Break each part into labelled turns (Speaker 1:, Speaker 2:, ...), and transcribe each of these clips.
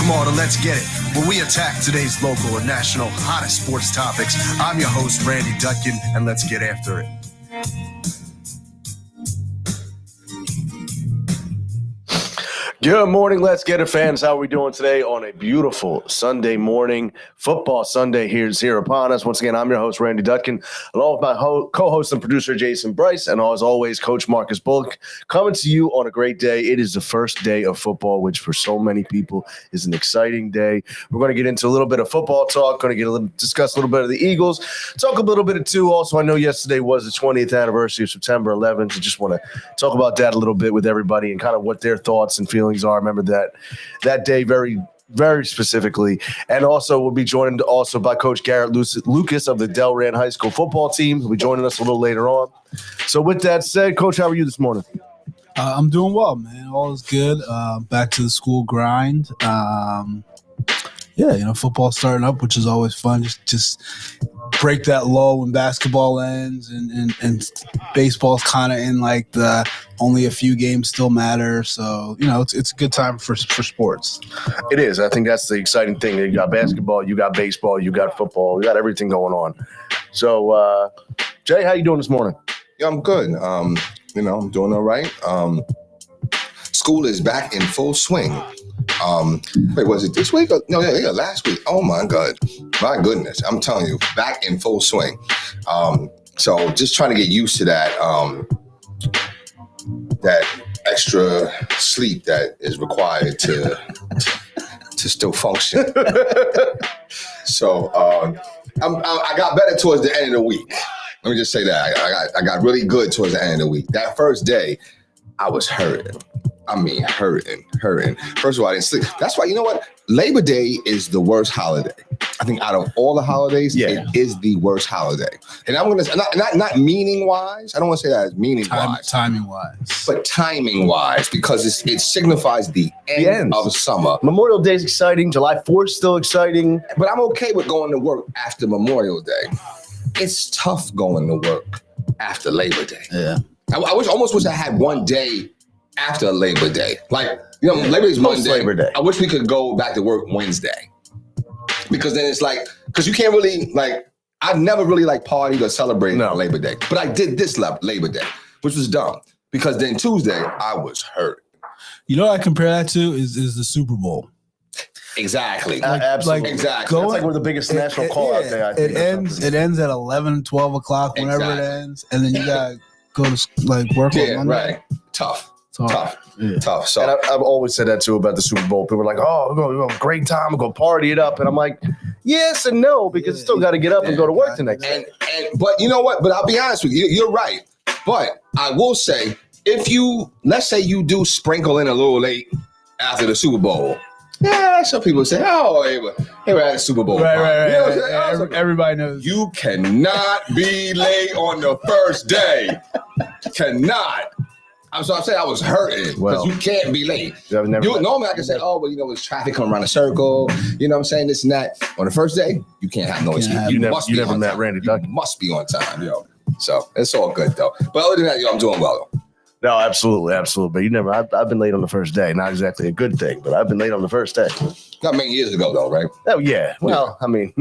Speaker 1: Welcome all to Let's Get It, where we attack today's local and national hottest sports topics. I'm your host, Randy Dutkin, and let's get after it. Good morning, Let's Get It fans. How are we doing today on a beautiful Sunday morning? Football Sunday is here upon us. Once again, I'm your host, Randy Dutkin, along with my co-host and producer, Jason Bryce, and as always, Coach Marcus Bullock, coming to you on a great day. It is the first day of football, which for so many people is an exciting day. We're going to get into a little bit of football talk, discuss a little bit of the Eagles, talk a little bit of too. Also, I know yesterday was the 20th anniversary of September 11th. I just want to talk about that a little bit with everybody and kind of what their thoughts and feelings are. I remember that day very, very specifically. And also we'll be joined also by Coach Garrett Lucas of the Delran High School football team. He'll be joining us a little later on. So with that said, Coach, how are you this morning?
Speaker 2: I'm doing well, man. All is good. Back to the school grind. Football starting up, which is always fun. Just break that lull when basketball ends and baseball's kind of in like the only a few games still matter. So, it's a good time for sports.
Speaker 1: It is. I think that's the exciting thing. You got basketball, you got baseball, you got football, you got everything going on. So, Jay, how you doing this morning?
Speaker 3: Yeah, I'm good. I'm doing all right. School is back in full swing. Wait, was it this week? No, last week. Oh my God. My goodness. I'm telling you, back in full swing. So just trying to get used to that extra sleep that is required to still function. So I got better towards the end of the week. Let me just say that. I got really good towards the end of the week. That first day, I was hurting. I mean, hurting. First of all, I didn't sleep. That's why, you know what? Labor Day is the worst holiday. I think out of all the holidays, It is the worst holiday. And I'm going to, not meaning-wise. I don't want to say that as meaning-wise.
Speaker 2: Timing-wise.
Speaker 3: But timing-wise, because it signifies the end of summer.
Speaker 1: Memorial Day is exciting. July 4th is still exciting.
Speaker 3: But I'm okay with going to work after Memorial Day. It's tough going to work after Labor Day.
Speaker 2: Yeah.
Speaker 3: I almost wish I had one day after Labor Day. Labor Day is Monday.
Speaker 1: Labor Day.
Speaker 3: I wish we could go back to work Wednesday. Because then it's because you can't really, I never really partied or celebrated on Labor Day. But I did this Labor Day, which was dumb. Because then Tuesday, I was hurt.
Speaker 2: You know what I compare that to is the Super Bowl.
Speaker 3: Exactly.
Speaker 1: Absolutely.
Speaker 3: Exactly.
Speaker 1: That's one of the biggest national call-out day, I think.
Speaker 2: It ends at 11, 12 o'clock, whenever it ends. And then you got to go to work on Monday.
Speaker 3: Right. Tough.
Speaker 2: Yeah.
Speaker 3: Tough. So
Speaker 1: and I've always said that too about the Super Bowl. People are like, "Oh, we're going to have a great time. We're going to party it up," and I'm like, "Yes and no," because you still got to get up and go to work the next day.
Speaker 3: But you know what? But I'll be honest with you. You're right. But I will say, let's say you do sprinkle in a little late after the Super Bowl. Yeah, some people say, "Oh, hey, we're at a Super Bowl."
Speaker 2: Right.
Speaker 3: You know what I'm saying?
Speaker 2: Everybody knows.
Speaker 3: You cannot be late on the first day. Cannot. So I'm saying I was hurting because you can't be late. Normally I can say, it's traffic coming around a circle. You know what I'm saying? This and that. On the first day, you can't have no excuse.
Speaker 1: You never met Randy Dutkin.
Speaker 3: You must be on time, So it's all good though. But other than that, I'm doing well though.
Speaker 1: No, absolutely. But I've been late on the first day. Not exactly a good thing, but I've been late on the first day.
Speaker 3: Not many years ago, though, right?
Speaker 1: Oh, yeah. Well, I mean,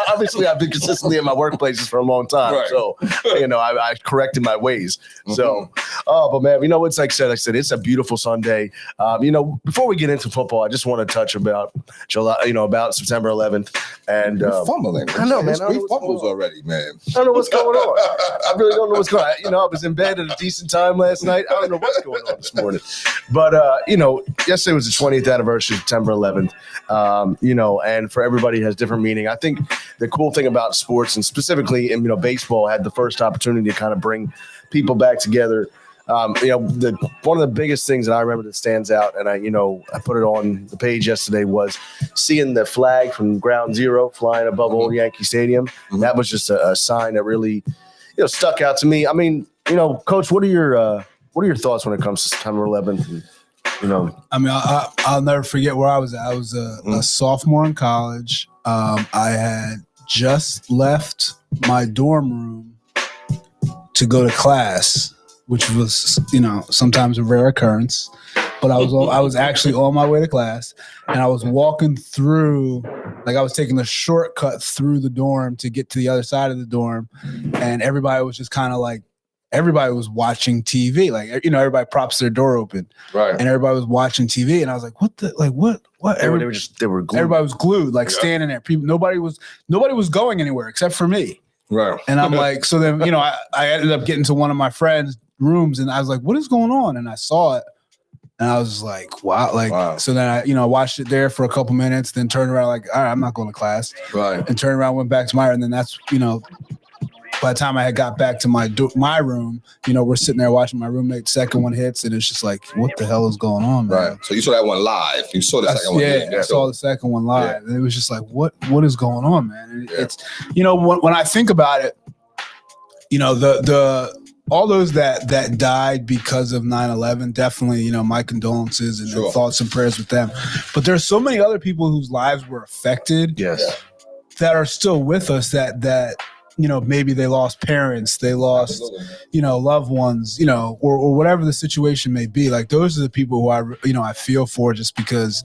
Speaker 1: obviously, I've been consistently in my workplaces for a long time. Right. So, I corrected my ways. Mm-hmm. So, but man, it's like I said, it's a beautiful Sunday. Before we get into football, I just want to touch about July, about September 11th. And
Speaker 3: fumbling.
Speaker 1: I know, man.
Speaker 3: Three fumbles already, man.
Speaker 1: I don't know what's going on. I really don't know what's going on. I was in bed at a decent time last night. I don't know what's going on this morning. But, yesterday was the 20th anniversary of September 11th, and for everybody it has different meaning. I think the cool thing about sports and specifically, baseball had the first opportunity to kind of bring people back together. One of the biggest things that I remember that stands out, and I put it on the page yesterday, was seeing the flag from Ground Zero flying above Old Yankee Stadium. Mm-hmm. That was just a sign that really, stuck out to me. I mean, Coach, what are your thoughts when it comes to September 11th?
Speaker 2: I'll never forget where I was at. I was a sophomore in college. I had just left my dorm room to go to class which was, sometimes a rare occurrence. But I was actually on my way to class, and I was walking through, like I was taking a shortcut through the dorm to get to the other side of the dorm, and everybody was just kind of like, everybody was watching TV. Like, everybody props their door open.
Speaker 3: Right.
Speaker 2: And everybody was watching TV. And I was like, what?
Speaker 1: They were glued.
Speaker 2: Everybody was glued, like standing there. Nobody was going anywhere except for me.
Speaker 3: Right.
Speaker 2: And I'm like, so then, I ended up getting to one of my friends' rooms, and I was like, what is going on? And I saw it. And I was like, wow. Wow. So then I watched it there for a couple minutes, then turned around like, all right, I'm not going to class.
Speaker 3: Right.
Speaker 2: And turned around, went back to my room. And then that's, by the time I had got back to my room, we're sitting there watching my roommate's second one hits, and it's just like, what the hell is going on, man?
Speaker 3: Right. So you saw that one live. You saw the second one.
Speaker 2: Yeah, I saw the second one live. And it was just like, what is going on, man? And it's, when I think about it, the all those that died because of 9/11, definitely, my condolences and thoughts and prayers with them. But there's so many other people whose lives were affected, that are still with us. That maybe they lost parents, they lost, loved ones, or whatever the situation may be. Like, those are the people who I feel for, just because,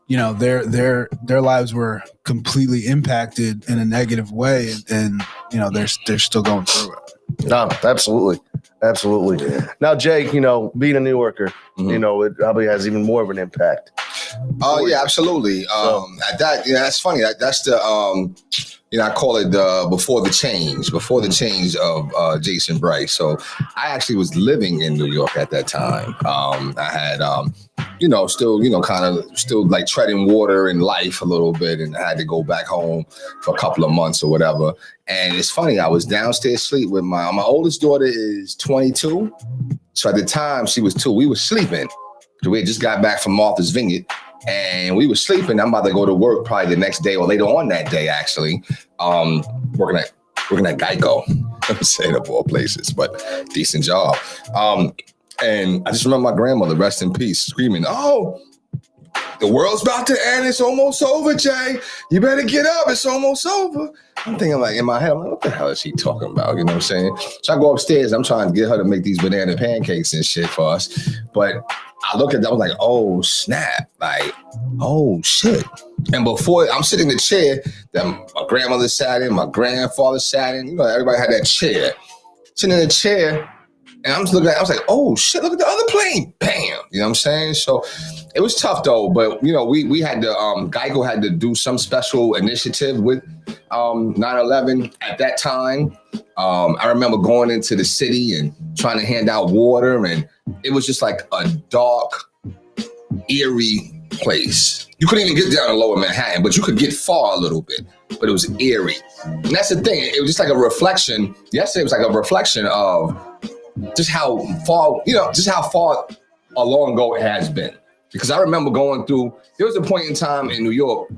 Speaker 2: their lives were completely impacted in a negative way, and they're still going through it.
Speaker 1: No, absolutely. Now, Jake, being a New Yorker, it probably has even more of an impact.
Speaker 3: Oh yeah, absolutely. That's funny. That's the I call it before the change of Jason Bright. So I actually was living in New York at that time. I had still like treading water in life a little bit, and I had to go back home for a couple of months or whatever. And it's funny, I was downstairs asleep with my oldest daughter is 22. So at the time she was 2. We were sleeping. We had just got back from Martha's Vineyard, and we were sleeping. I'm about to go to work probably the next day or later on that day, actually, working at Geico. I'm saying of all places, but decent job. And I just remember my grandmother, rest in peace, screaming, "Oh, the world's about to end. It's almost over, Jay. You better get up. It's almost over." I'm thinking, like, in my head, I'm like, what the hell is she talking about? You know what I'm saying? So I go upstairs. I'm trying to get her to make these banana pancakes and shit for us. But I look at that, I was like, oh, snap. Like, oh, shit. And before, I'm sitting in the chair that my grandmother sat in, my grandfather sat in. Everybody had that chair. Sitting in the chair. And I'm just looking at it, I was like, oh, shit, look at the other plane. Bam. You know what I'm saying? So it was tough, though. But, we had to, Geico had to do some special initiative with 9/11 at that time. I remember going into the city and trying to hand out water. And it was just like a dark, eerie place. You couldn't even get down to Lower Manhattan, but you could get far a little bit. But it was eerie. And that's the thing. It was just like a reflection. Yesterday was like a reflection of just how far long ago it has been. Because I remember going through, there was a point in time in New York,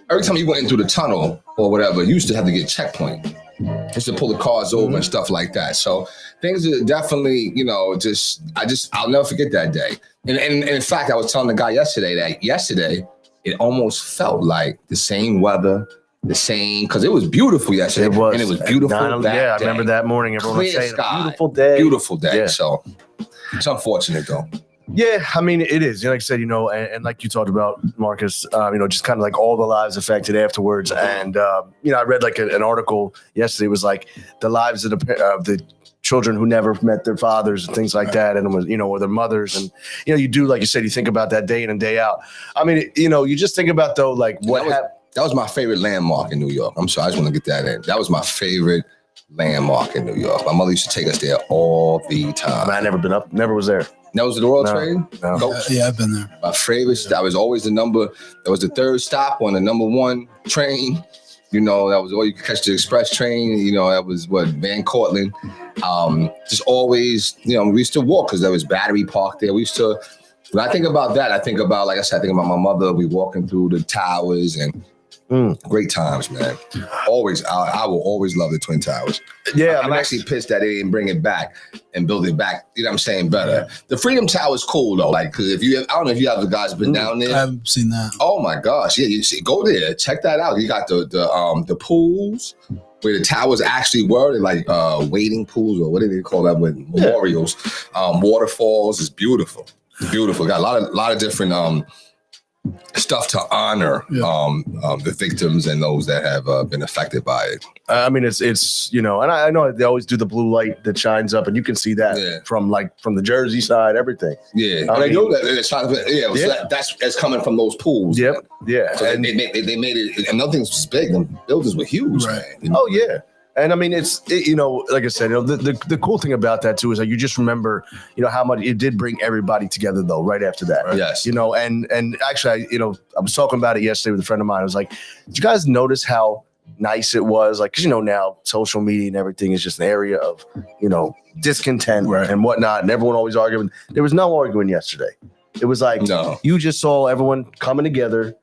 Speaker 3: every time you went into the tunnel or whatever, you used to have to get checkpoint. Just to pull the cars over and stuff like that. So things are definitely, I'll never forget that day. And in fact, I was telling the guy yesterday, it almost felt like the same weather, because it was beautiful yesterday.
Speaker 1: It was.
Speaker 3: And it was beautiful that day.
Speaker 1: I remember that morning. Everyone was saying, beautiful day.
Speaker 3: Beautiful day.
Speaker 1: Yeah.
Speaker 3: So it's unfortunate, though.
Speaker 1: Yeah, I mean, it is. Like I said, and like you talked about, Marcus, just kind of like all the lives affected afterwards. And, I read like an article yesterday. It was like the lives of the children who never met their fathers and things like that. And it was, or their mothers. And, you do, like you said, you think about that day in and day out. I mean, you just think about, though, like what happened.
Speaker 3: That was my favorite landmark in New York. I'm sorry, I just want to get that in. That was my favorite landmark in New York. My mother used to take us there all the time.
Speaker 1: I never been up, never was there.
Speaker 3: That was the Royal Train?
Speaker 1: No.
Speaker 2: Yeah, I've been there.
Speaker 3: My favorite, that was always that was the third stop on the number 1 train. That was all you could catch the express train. That was Van Cortlandt. Just always, we used to walk because there was Battery Park there. We used to, when I think about that, I think about, like I said, I think about my mother. We walking through the towers and great times, man. Always, I will always love the Twin Towers.
Speaker 1: Yeah,
Speaker 3: I'm actually pissed that they didn't bring it back and build it back. You know what I'm saying? Better. Yeah. The Freedom Tower is cool though. Like, because I don't know if you have guys been down there.
Speaker 2: I haven't seen that.
Speaker 3: Oh my gosh, yeah. You see, go there, check that out. You got the pools. where the towers actually were, like wading pools or what do they call that with memorials, waterfalls. Is beautiful. It's beautiful. Got a lot of different stuff to honor the victims and those that have been affected by it.
Speaker 1: I mean, it's and I know they always do the blue light that shines up, and you can see that from the Jersey side, everything.
Speaker 3: Yeah, I know that it's trying to. That's coming from those pools.
Speaker 1: Yep. Yeah.
Speaker 3: So and they made it, and nothing's big. The buildings were huge,
Speaker 2: right.
Speaker 3: man.
Speaker 1: Oh yeah. And I mean, like I said, the cool thing about that too is that you just remember, how much it did bring everybody together though, right after that.
Speaker 3: Right. Yes.
Speaker 1: And actually, I was talking about it yesterday with a friend of mine. I was like, did you guys notice how nice it was? Like, 'cause now social media and everything is just an area of, discontent and whatnot. And everyone always arguing. There was no arguing yesterday. It was like, you just saw everyone coming together,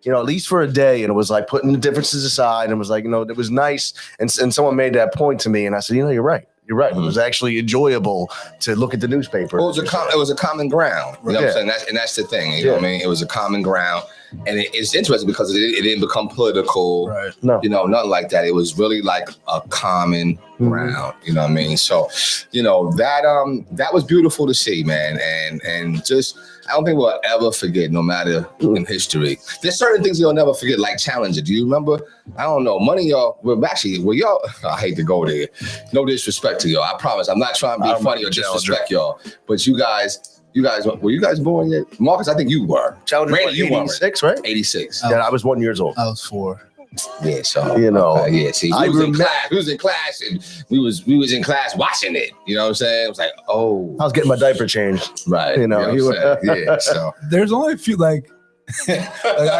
Speaker 1: at least for a day. And it was like putting the differences aside. And it was like, it was nice. And someone made that point to me. And I said, you're right. You're right. Mm-hmm. It was actually enjoyable to look at the newspaper.
Speaker 3: Well, it was a common ground. You know what I'm saying? That's the thing. You know what I mean? It was a common ground. And it's interesting because it didn't become political. Right. No. Nothing like that. It was really like a common ground. You know what I mean? So, that was beautiful to see, man. And just, I don't think we'll ever forget, no matter in history. There's certain things you'll never forget, like Challenger. Do you remember? I don't know. Money y'all, y'all, I hate to go there. No disrespect to y'all. I promise. I'm not trying to be funny or disrespect y'all. But you guys, were you guys born yet? Marcus, I think you were.
Speaker 1: Challenger,
Speaker 3: Randy, you
Speaker 1: 86, right?
Speaker 3: 86.
Speaker 1: Yeah, I was 1 year old.
Speaker 2: I was 4.
Speaker 3: Yeah, so see, we was in class, and we was in class watching it. You know what I'm saying? It was like, oh,
Speaker 1: I was getting my diaper changed.
Speaker 3: Right. So
Speaker 2: there's only a few I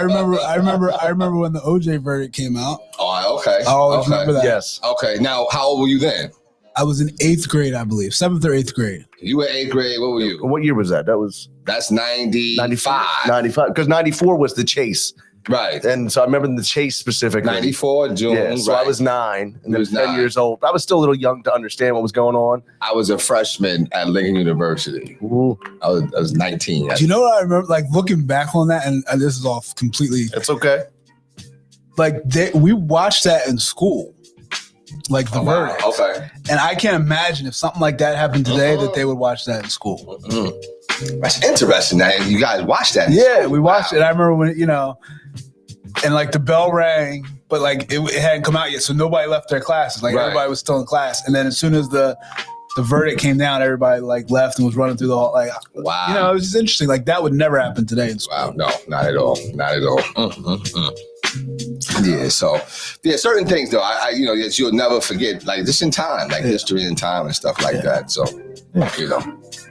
Speaker 2: remember when the OJ verdict came out.
Speaker 3: Oh, okay.
Speaker 2: I always remember that.
Speaker 1: Yes.
Speaker 3: Okay. Now, how old were you then?
Speaker 2: I was in 8th grade, I believe, 7th or 8th grade.
Speaker 3: You were 8th grade. What were you?
Speaker 1: What year was that?
Speaker 3: That's 95.
Speaker 1: 95, because 94 was the chase.
Speaker 3: Right.
Speaker 1: And so I remember the chase specifically.
Speaker 3: 94, June.
Speaker 1: Yeah, so I was 9 and then 10 years old. I was still a little young to understand what was going on.
Speaker 3: I was a freshman at Lincoln University.
Speaker 1: Ooh.
Speaker 3: I was 19.
Speaker 2: Do you know what I remember? Like looking back on that, and this is all completely.
Speaker 1: It's okay.
Speaker 2: Like we watched that in school. Like the verdict.
Speaker 3: Okay.
Speaker 2: And I can't imagine if something like that happened today that they would watch that in school.
Speaker 3: That's interesting that you guys watched that.
Speaker 2: Yeah, we watched it. I remember when, and like the bell rang, but like it hadn't come out yet. So nobody left their classes. Like everybody was still in class. And then as soon as the verdict came down, everybody like left and was running through the hall. Like, wow. It was just interesting. Like that would never happen today in school.
Speaker 3: Wow. No, not at all. Not at all. Yeah, so certain things though, that you'll never forget, like just in time, like history and time and stuff like that. So,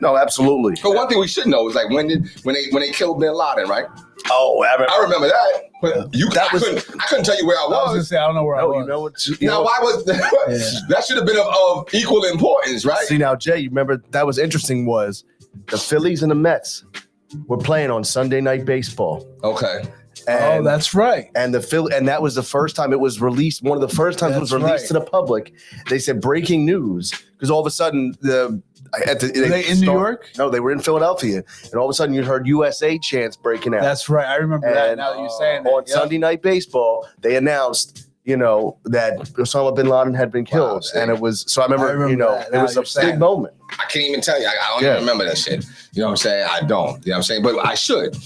Speaker 1: No, absolutely.
Speaker 3: But one thing we should know is like when they killed Bin Laden, right?
Speaker 1: Oh,
Speaker 3: I remember that. But I couldn't tell you where I was.
Speaker 2: I was gonna say I don't know where I was.
Speaker 3: Why was that? That should have been of equal importance, right?
Speaker 1: See now, Jay, you remember that was interesting was the Phillies and the Mets were playing on Sunday Night Baseball.
Speaker 3: Okay.
Speaker 2: And, that's right.
Speaker 1: And that was the first time it was released. One of the first times it was released to the public. They said breaking news because all of a sudden
Speaker 2: were they in New York?
Speaker 1: No, they were in Philadelphia, and all of a sudden you heard USA chants breaking out.
Speaker 2: That's right. I remember that. Now that you're saying that,
Speaker 1: on Sunday Night Baseball, they announced that Osama bin Laden had been killed, and it was. So I remember it was a big moment.
Speaker 3: I can't even tell you. I don't even remember that shit. You know what I'm saying? I don't. You know what I'm saying? But I should.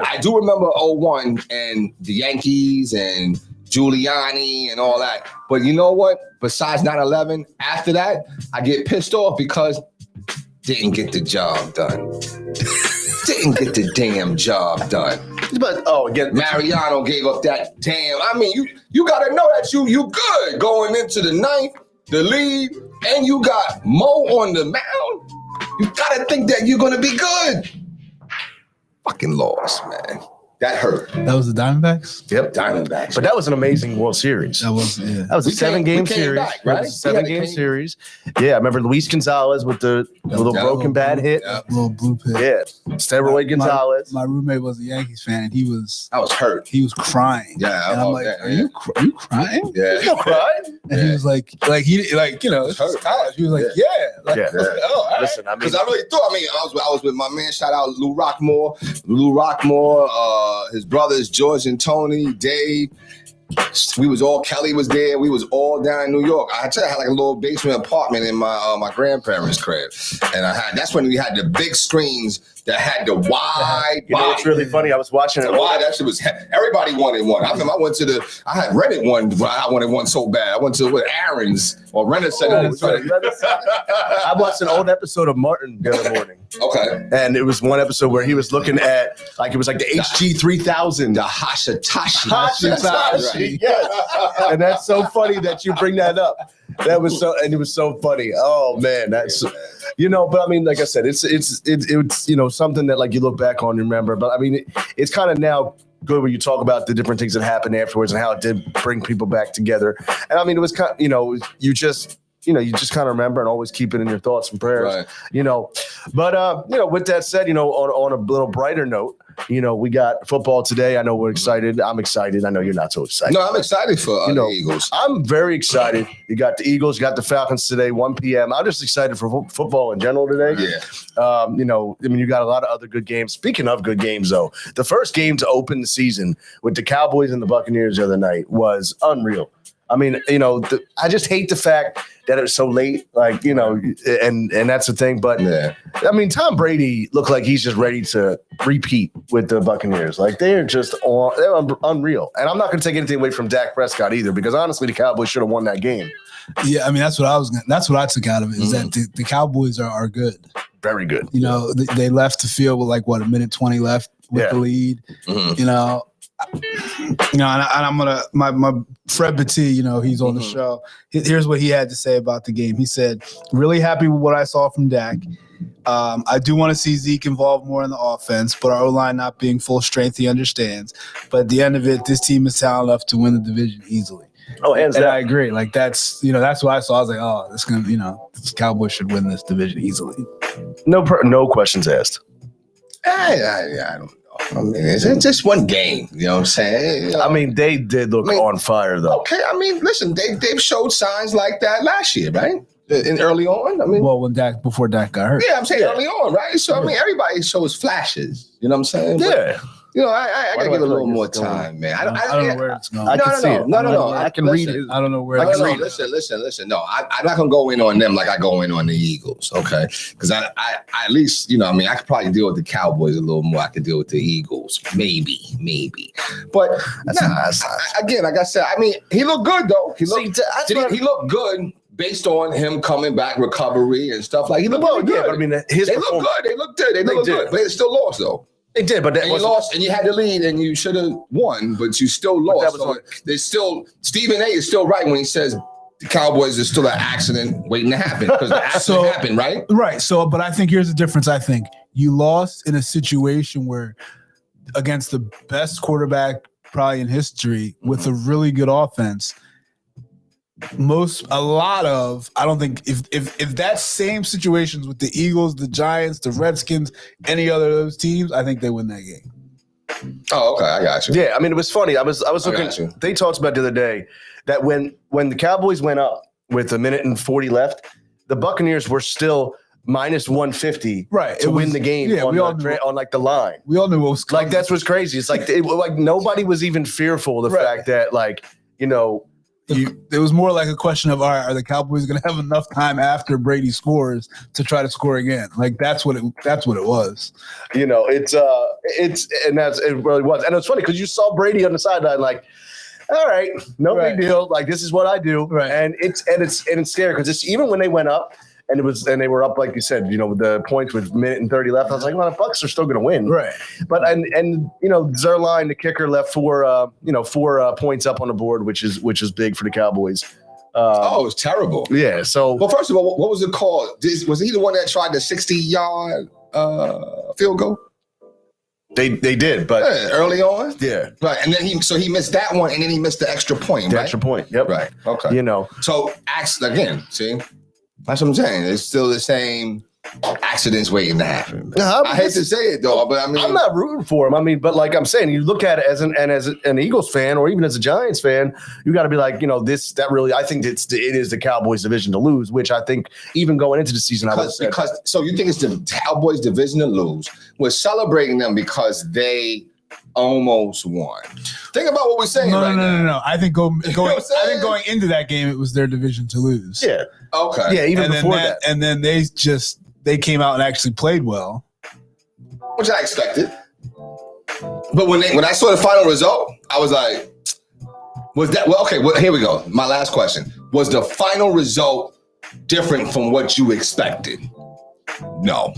Speaker 3: I do remember 01 and the Yankees and Giuliani and all that. But you know what? Besides 9/11, after that, I get pissed off because didn't get the job done. Didn't get the damn job done.
Speaker 1: But again,
Speaker 3: Mariano gave up that damn. I mean, you got to know that you good going into the ninth, the lead, and you got Mo on the mound. You got to think that you're gonna be good. Fucking lost, man. That hurt.
Speaker 2: That was the Diamondbacks?
Speaker 3: Yep, Diamondbacks.
Speaker 1: But that was an amazing World Series.
Speaker 2: That was,
Speaker 1: That was a 7-game series.
Speaker 3: Back, right?
Speaker 1: It was a 7-game series. Yeah, I remember Luis Gonzalez with the little broken bat hit.
Speaker 2: Little blue pit.
Speaker 1: Yeah, Steroid Gonzalez.
Speaker 2: My roommate was a Yankees fan, and
Speaker 3: I was hurt.
Speaker 2: He was crying.
Speaker 3: Yeah,
Speaker 2: and I'm like, are you crying?
Speaker 3: Yeah,
Speaker 1: no crying.
Speaker 2: And he was like it's college. He was like,
Speaker 3: oh, right. Listen, because I really thought. I was with my man. Shout out Lou Rockmore, his brothers George and Tony, Dave. Kelly was there. We was all down in New York. I tell you, I had like a little basement apartment in my grandparents' crib, and that's when we had the big screens that had the wide.
Speaker 1: You know, it's really funny. I was watching it.
Speaker 3: Why that shit was? Everybody wanted one. I remember I had rented one. I wanted one so bad. I went to Aaron's or rented.
Speaker 1: I watched an old episode of Martin the other morning.
Speaker 3: Okay.
Speaker 1: And it was one episode where he was looking at, like, it was like the HG 3000.
Speaker 3: The Hashitashi.
Speaker 1: Hashitashi. Yes. And that's so funny that you bring that up. That was so, and it was so funny. Oh man, that's, you know, but I mean, like I said, it's you know, something that like you look back on and remember, but I mean, it's kind of now good when you talk about the different things that happened afterwards and how it did bring people back together. And I mean, it was kind of, you know, you just kind of remember and always keep it in your thoughts and prayers,
Speaker 3: right.
Speaker 1: You know, but you know, with that said, you know, on a little brighter note, you know, we got football today. I know we're excited. I'm excited. I know you're not so excited.
Speaker 3: No, I'm excited for the Eagles.
Speaker 1: I'm very excited. You got the Eagles, you got the Falcons today, 1 p.m. I'm just excited for football in general today.
Speaker 3: Yeah.
Speaker 1: You know, I mean, you got a lot of other good games. Speaking of good games, though, the first game to open the season with the Cowboys and the Buccaneers the other night was unreal. I mean, you know, I just hate the fact that it was so late, like, you know, and that's the thing. But,
Speaker 3: yeah.
Speaker 1: I mean, Tom Brady looked like he's just ready to repeat with the Buccaneers. Like, they're just they're unreal. And I'm not going to take anything away from Dak Prescott either, because honestly, the Cowboys should have won that game.
Speaker 2: Yeah, I mean, that's what I took out of it, is that the Cowboys are good.
Speaker 1: Very good.
Speaker 2: You know, they left the field with like, what, 1:20 left with the lead.
Speaker 3: Mm-hmm.
Speaker 2: You know, and I'm gonna my Fred Petit, you know, he's on the show. Here's what he had to say about the game. He said, "Really happy with what I saw from Dak. I do want to see Zeke involved more in the offense, but our O-line not being full strength, he understands. But at the end of it, this team is talented enough to win the division easily."
Speaker 1: Oh, and
Speaker 2: I agree. Like that's what I saw. I was like, oh, this gonna, you know, this Cowboys should win this division easily.
Speaker 1: No questions asked.
Speaker 3: I don't know. I mean, it's just one game. You know what I'm saying? You know,
Speaker 1: I mean, they did look on fire, though.
Speaker 3: Okay, I mean, listen, they've showed signs like that last year, right? In early on, I mean,
Speaker 2: well, before Dak got hurt.
Speaker 3: Yeah, I'm saying early on, right? So I mean, everybody shows flashes. You know what I'm saying?
Speaker 1: Yeah.
Speaker 3: But, you know, I gotta give it a little more time, man.
Speaker 2: I don't know where it's going.
Speaker 1: I can see it.
Speaker 3: No.
Speaker 1: I can read it.
Speaker 2: I don't know where.
Speaker 3: Listen. No, I'm not gonna go in on them like I go in on the Eagles, okay? Because I at least, you know, I mean, I could probably deal with the Cowboys a little more. I could deal with the Eagles, maybe. But again, like I said, I mean, he looked good though. He looked good. Based on him coming back, recovery and stuff like he looked good.
Speaker 1: Yeah, but I mean, they look
Speaker 3: good. They look good. But they still lost though.
Speaker 1: They did, but
Speaker 3: you lost, and you had the lead, and you should have won, but you still lost. So Stephen A. is still right when he says the Cowboys is still an accident waiting to happen, because the accident happened, right?
Speaker 2: Right. So, but I think here's the difference. I think you lost in a situation where against the best quarterback probably in history with a really good offense. I don't think if that same situations with the Eagles, the Giants, the Redskins, any other of those teams, I think they win that game.
Speaker 3: Oh, okay, I got you.
Speaker 1: Yeah, I mean, it was funny. I was looking. They talked about the other day that when the Cowboys went up with 1:40 left, the Buccaneers were still minus 150 to win the game on like the line.
Speaker 2: We all knew what was coming.
Speaker 1: Like that's what's crazy. It's like like nobody was even fearful of the fact that, like, you know.
Speaker 2: It was more like a question of, all right, are the Cowboys going to have enough time after Brady scores to try to score again? Like that's what it was.
Speaker 1: You know, it really was, and it's funny because you saw Brady on the sideline, like, all right, no big deal. Like this is what I do,
Speaker 2: right?
Speaker 1: And it's scary because it's even when they went up. And they were up, like you said, you know, the points with 1:30 left. I was like, well, the Bucs are still going to win,
Speaker 2: right? But
Speaker 1: and you know, Zerline, the kicker, left 4 points up on the board, which is big for the Cowboys.
Speaker 3: It was terrible.
Speaker 1: Yeah. So,
Speaker 3: well, first of all, what was it called? Was he the one that tried the 60-yard field goal?
Speaker 1: They did, but
Speaker 3: early on,
Speaker 1: right.
Speaker 3: And then he missed that one, and then he missed the extra point.
Speaker 1: The extra point, yep.
Speaker 3: Right. Okay.
Speaker 1: You know,
Speaker 3: so again, see. That's what I'm saying. It's still the same accidents waiting to happen. I hate to say it though, but I mean,
Speaker 1: I'm not rooting for him. I mean, but like I'm saying, you look at it as an Eagles fan, or even as a Giants fan, you got to be like, you know, I think it is the Cowboys' division to lose, which I think even going into the season,
Speaker 3: so you think it's the Cowboys' division to lose? We're celebrating them because they almost won. Think about what we're saying
Speaker 2: No. I think going
Speaker 3: what I'm saying?
Speaker 2: I think going into that game, it was their division to lose.
Speaker 1: Yeah.
Speaker 3: Okay.
Speaker 1: Yeah, even
Speaker 2: And
Speaker 1: before
Speaker 2: then
Speaker 1: that.
Speaker 2: and then they came out and actually played well.
Speaker 3: Which I expected. But when I saw the final result, I was like, was that okay? Well, here we go. My last question: was the final result different from what you expected? No.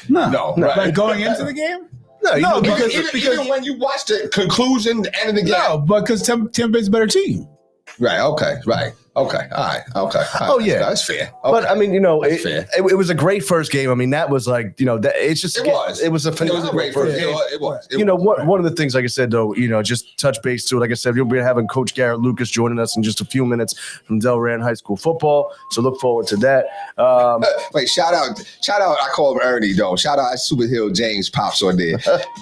Speaker 3: No. Right.
Speaker 2: Like going into the game?
Speaker 1: No,
Speaker 3: because even when you watch the conclusion, the end of the game.
Speaker 2: No, because Tampa Bay's a better team.
Speaker 3: Right. Okay. Right. Okay. All right. Okay.
Speaker 1: Oh, yeah.
Speaker 3: That's fair. Okay.
Speaker 1: But I mean,
Speaker 3: That's fair.
Speaker 1: it was a great first game. I mean, that was like, it's just it was a phenomenal
Speaker 3: great
Speaker 1: first game.
Speaker 3: It was.
Speaker 1: One of the things, like I said, though, just touch base to it. Like I said, you'll be having Coach Garrett Lucas joining us in just a few minutes from Delran High School football. So look forward to that.
Speaker 3: Wait, shout out. I call him Ernie though. Shout out Super Hill James pops on there.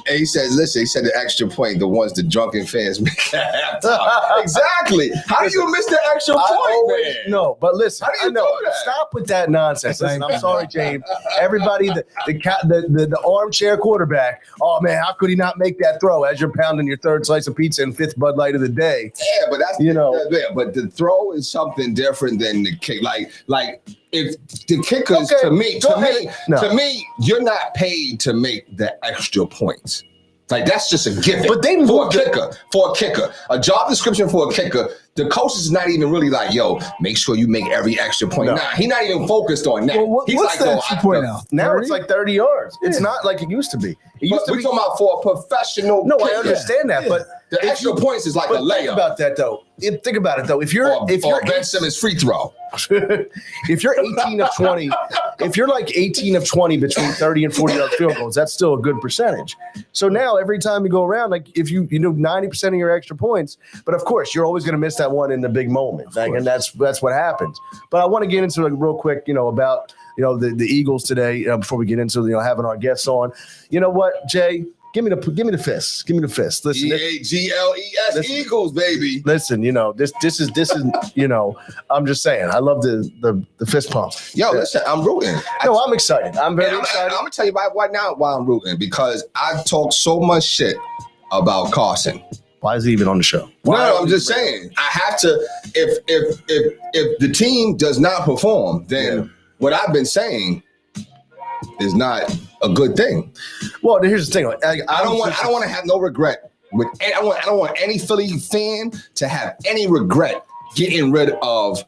Speaker 3: And he says, listen, he said the extra point, the ones the drunken fans make at halftime. Exactly. How do you miss the extra point, man?
Speaker 1: No, but listen,
Speaker 3: How do you
Speaker 1: I know.
Speaker 3: do that?
Speaker 1: Stop with that nonsense. Listen, I'm sorry, James. Everybody, the armchair quarterback. Oh man, how could he not make that throw as you're pounding your third slice of pizza and fifth Bud Light of the day?
Speaker 3: Yeah, but that's but the throw is something different than the kick. Like if the kickers to me, you're not paid to make the extra points. Like that's just a given.
Speaker 1: But they
Speaker 3: for a kicker, a job description for a kicker, the coach is not even really like, yo, make sure you make every extra point.
Speaker 1: No.
Speaker 3: Nah, he's not even focused on that.
Speaker 2: Well,
Speaker 3: He's
Speaker 2: what's
Speaker 3: like,
Speaker 2: the extra point now?
Speaker 1: Now
Speaker 2: 30?
Speaker 1: it's like 30 yards. It's not like it used to be. It used
Speaker 3: But we're talking about for a professional.
Speaker 1: No,
Speaker 3: kicker.
Speaker 1: I understand that, but
Speaker 3: The extra points is like a
Speaker 1: think
Speaker 3: layup.
Speaker 1: about that though. Think about it though. If you're
Speaker 3: Ben Simmons free throw.
Speaker 1: if you're 18 of 20, if you're like 18 of 20 between 30 and 40 yard field goals, that's still a good percentage. So now every time you go around, like if you know 90% of your extra points, but of course you're always going to miss that one in the big moment, and that's what happens. But I want to get into like real quick, about the Eagles today before we get into having our guests on. You know what, Jay? Give me the fist. Give me the fist. Listen,
Speaker 3: EAGLES Eagles, baby.
Speaker 1: Listen, this is I'm just saying. I love the fist pump.
Speaker 3: Yo, listen, I'm rooting.
Speaker 1: No, I'm excited. I'm very excited.
Speaker 3: I'm gonna tell you right now why I'm rooting, because I've talked so much shit about Carson.
Speaker 1: Why is he even on the show?
Speaker 3: No, I'm just saying. I have to. If the team does not perform, then what I've been saying is not a good thing.
Speaker 1: Well, here's the thing.
Speaker 3: I don't want to have no regret. I don't want any Philly fan to have any regret getting rid of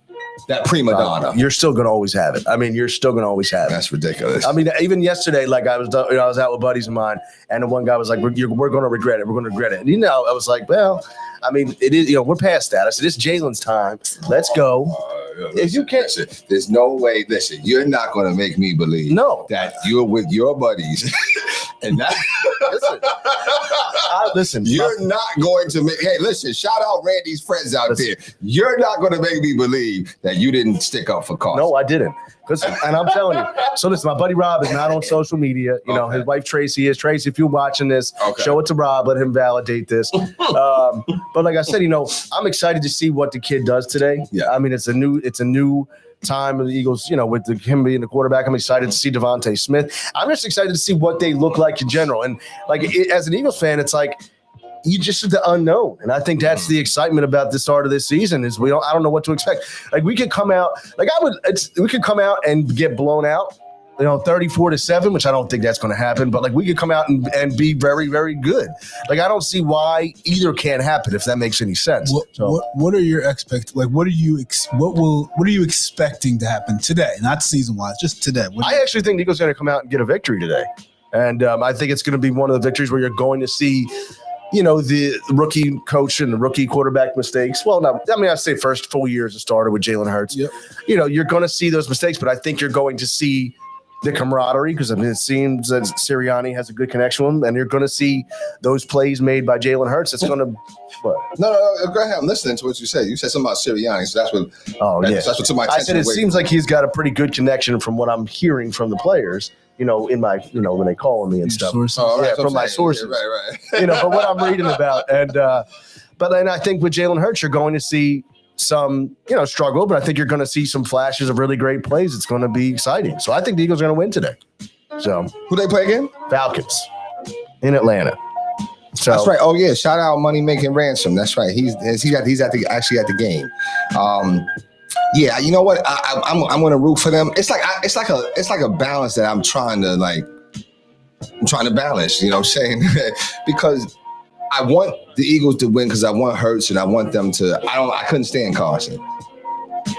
Speaker 3: that prima donna.
Speaker 1: You're still gonna always have it. I mean, you're still gonna always have it.
Speaker 3: That's ridiculous.
Speaker 1: I mean, even yesterday, like I was out with buddies of mine, and the one guy was like, "We're gonna regret it. We're gonna regret it." And I was like, "Well, I mean, it is. We're past that." I said, "It's Jalen's time. Let's go." If you can't,
Speaker 3: there's no way. Listen, you're not going to make me believe that you're with your buddies, and that.
Speaker 1: Listen,
Speaker 3: you're not going to make. Hey, listen. Shout out Randy's friends out there. You're not going to make me believe that you didn't stick up for Carson.
Speaker 1: No, I didn't. Listen, and I'm telling you. So listen, my buddy Rob is not on social media. His wife Tracy is. Tracy, if you're watching this, show it to Rob. Let him validate this. But like I said, I'm excited to see what the kid does today. Yeah. I mean, it's a new time of the Eagles, with him being the quarterback. I'm excited to see Devontae Smith. I'm just excited to see what they look like in general. And as an Eagles fan, it's like you just the unknown. And I think that's the excitement about the start of this season is I don't know what to expect. Like we could come out, we could come out and get blown out, 34-7, which I don't think that's going to happen. But we could come out and be very, very good. I don't see why either can't happen, if that makes any sense.
Speaker 2: What are your what are you expecting to happen today? Not season wise, just today.
Speaker 1: I actually think the Eagles are going to come out and get a victory today, and I think it's going to be one of the victories where you're going to see. The rookie coach and the rookie quarterback mistakes. Well, I say first full year as a starter with Jalen Hurts. Yep. You're going to see those mistakes, but I think you're going to see the camaraderie because it seems that Sirianni has a good connection with him, and you're going to see those plays made by Jalen Hurts. It's going to what?
Speaker 3: No, go ahead. I'm listening to what you said. You said something about Sirianni, so that's what. Oh yeah, that's what took my attention.
Speaker 1: I said it seems like he's got a pretty good connection from what I'm hearing from the players. In my, when they call me and stuff. From my sources. Right. From what I'm reading about. And, but then I think with Jalen Hurts, you're going to see some, struggle, but I think you're going to see some flashes of really great plays. It's going to be exciting. So I think the Eagles are going to win today. So
Speaker 3: who they play again?
Speaker 1: Falcons in Atlanta. So
Speaker 3: that's right. Oh yeah, shout out Money Making Ransom. That's right. He's at the game. Yeah, you know what? I'm gonna root for them. It's like a balance that I'm trying to balance. You know what I'm saying? Because I want the Eagles to win because I want Hurts and I want them to. I couldn't stand Carson,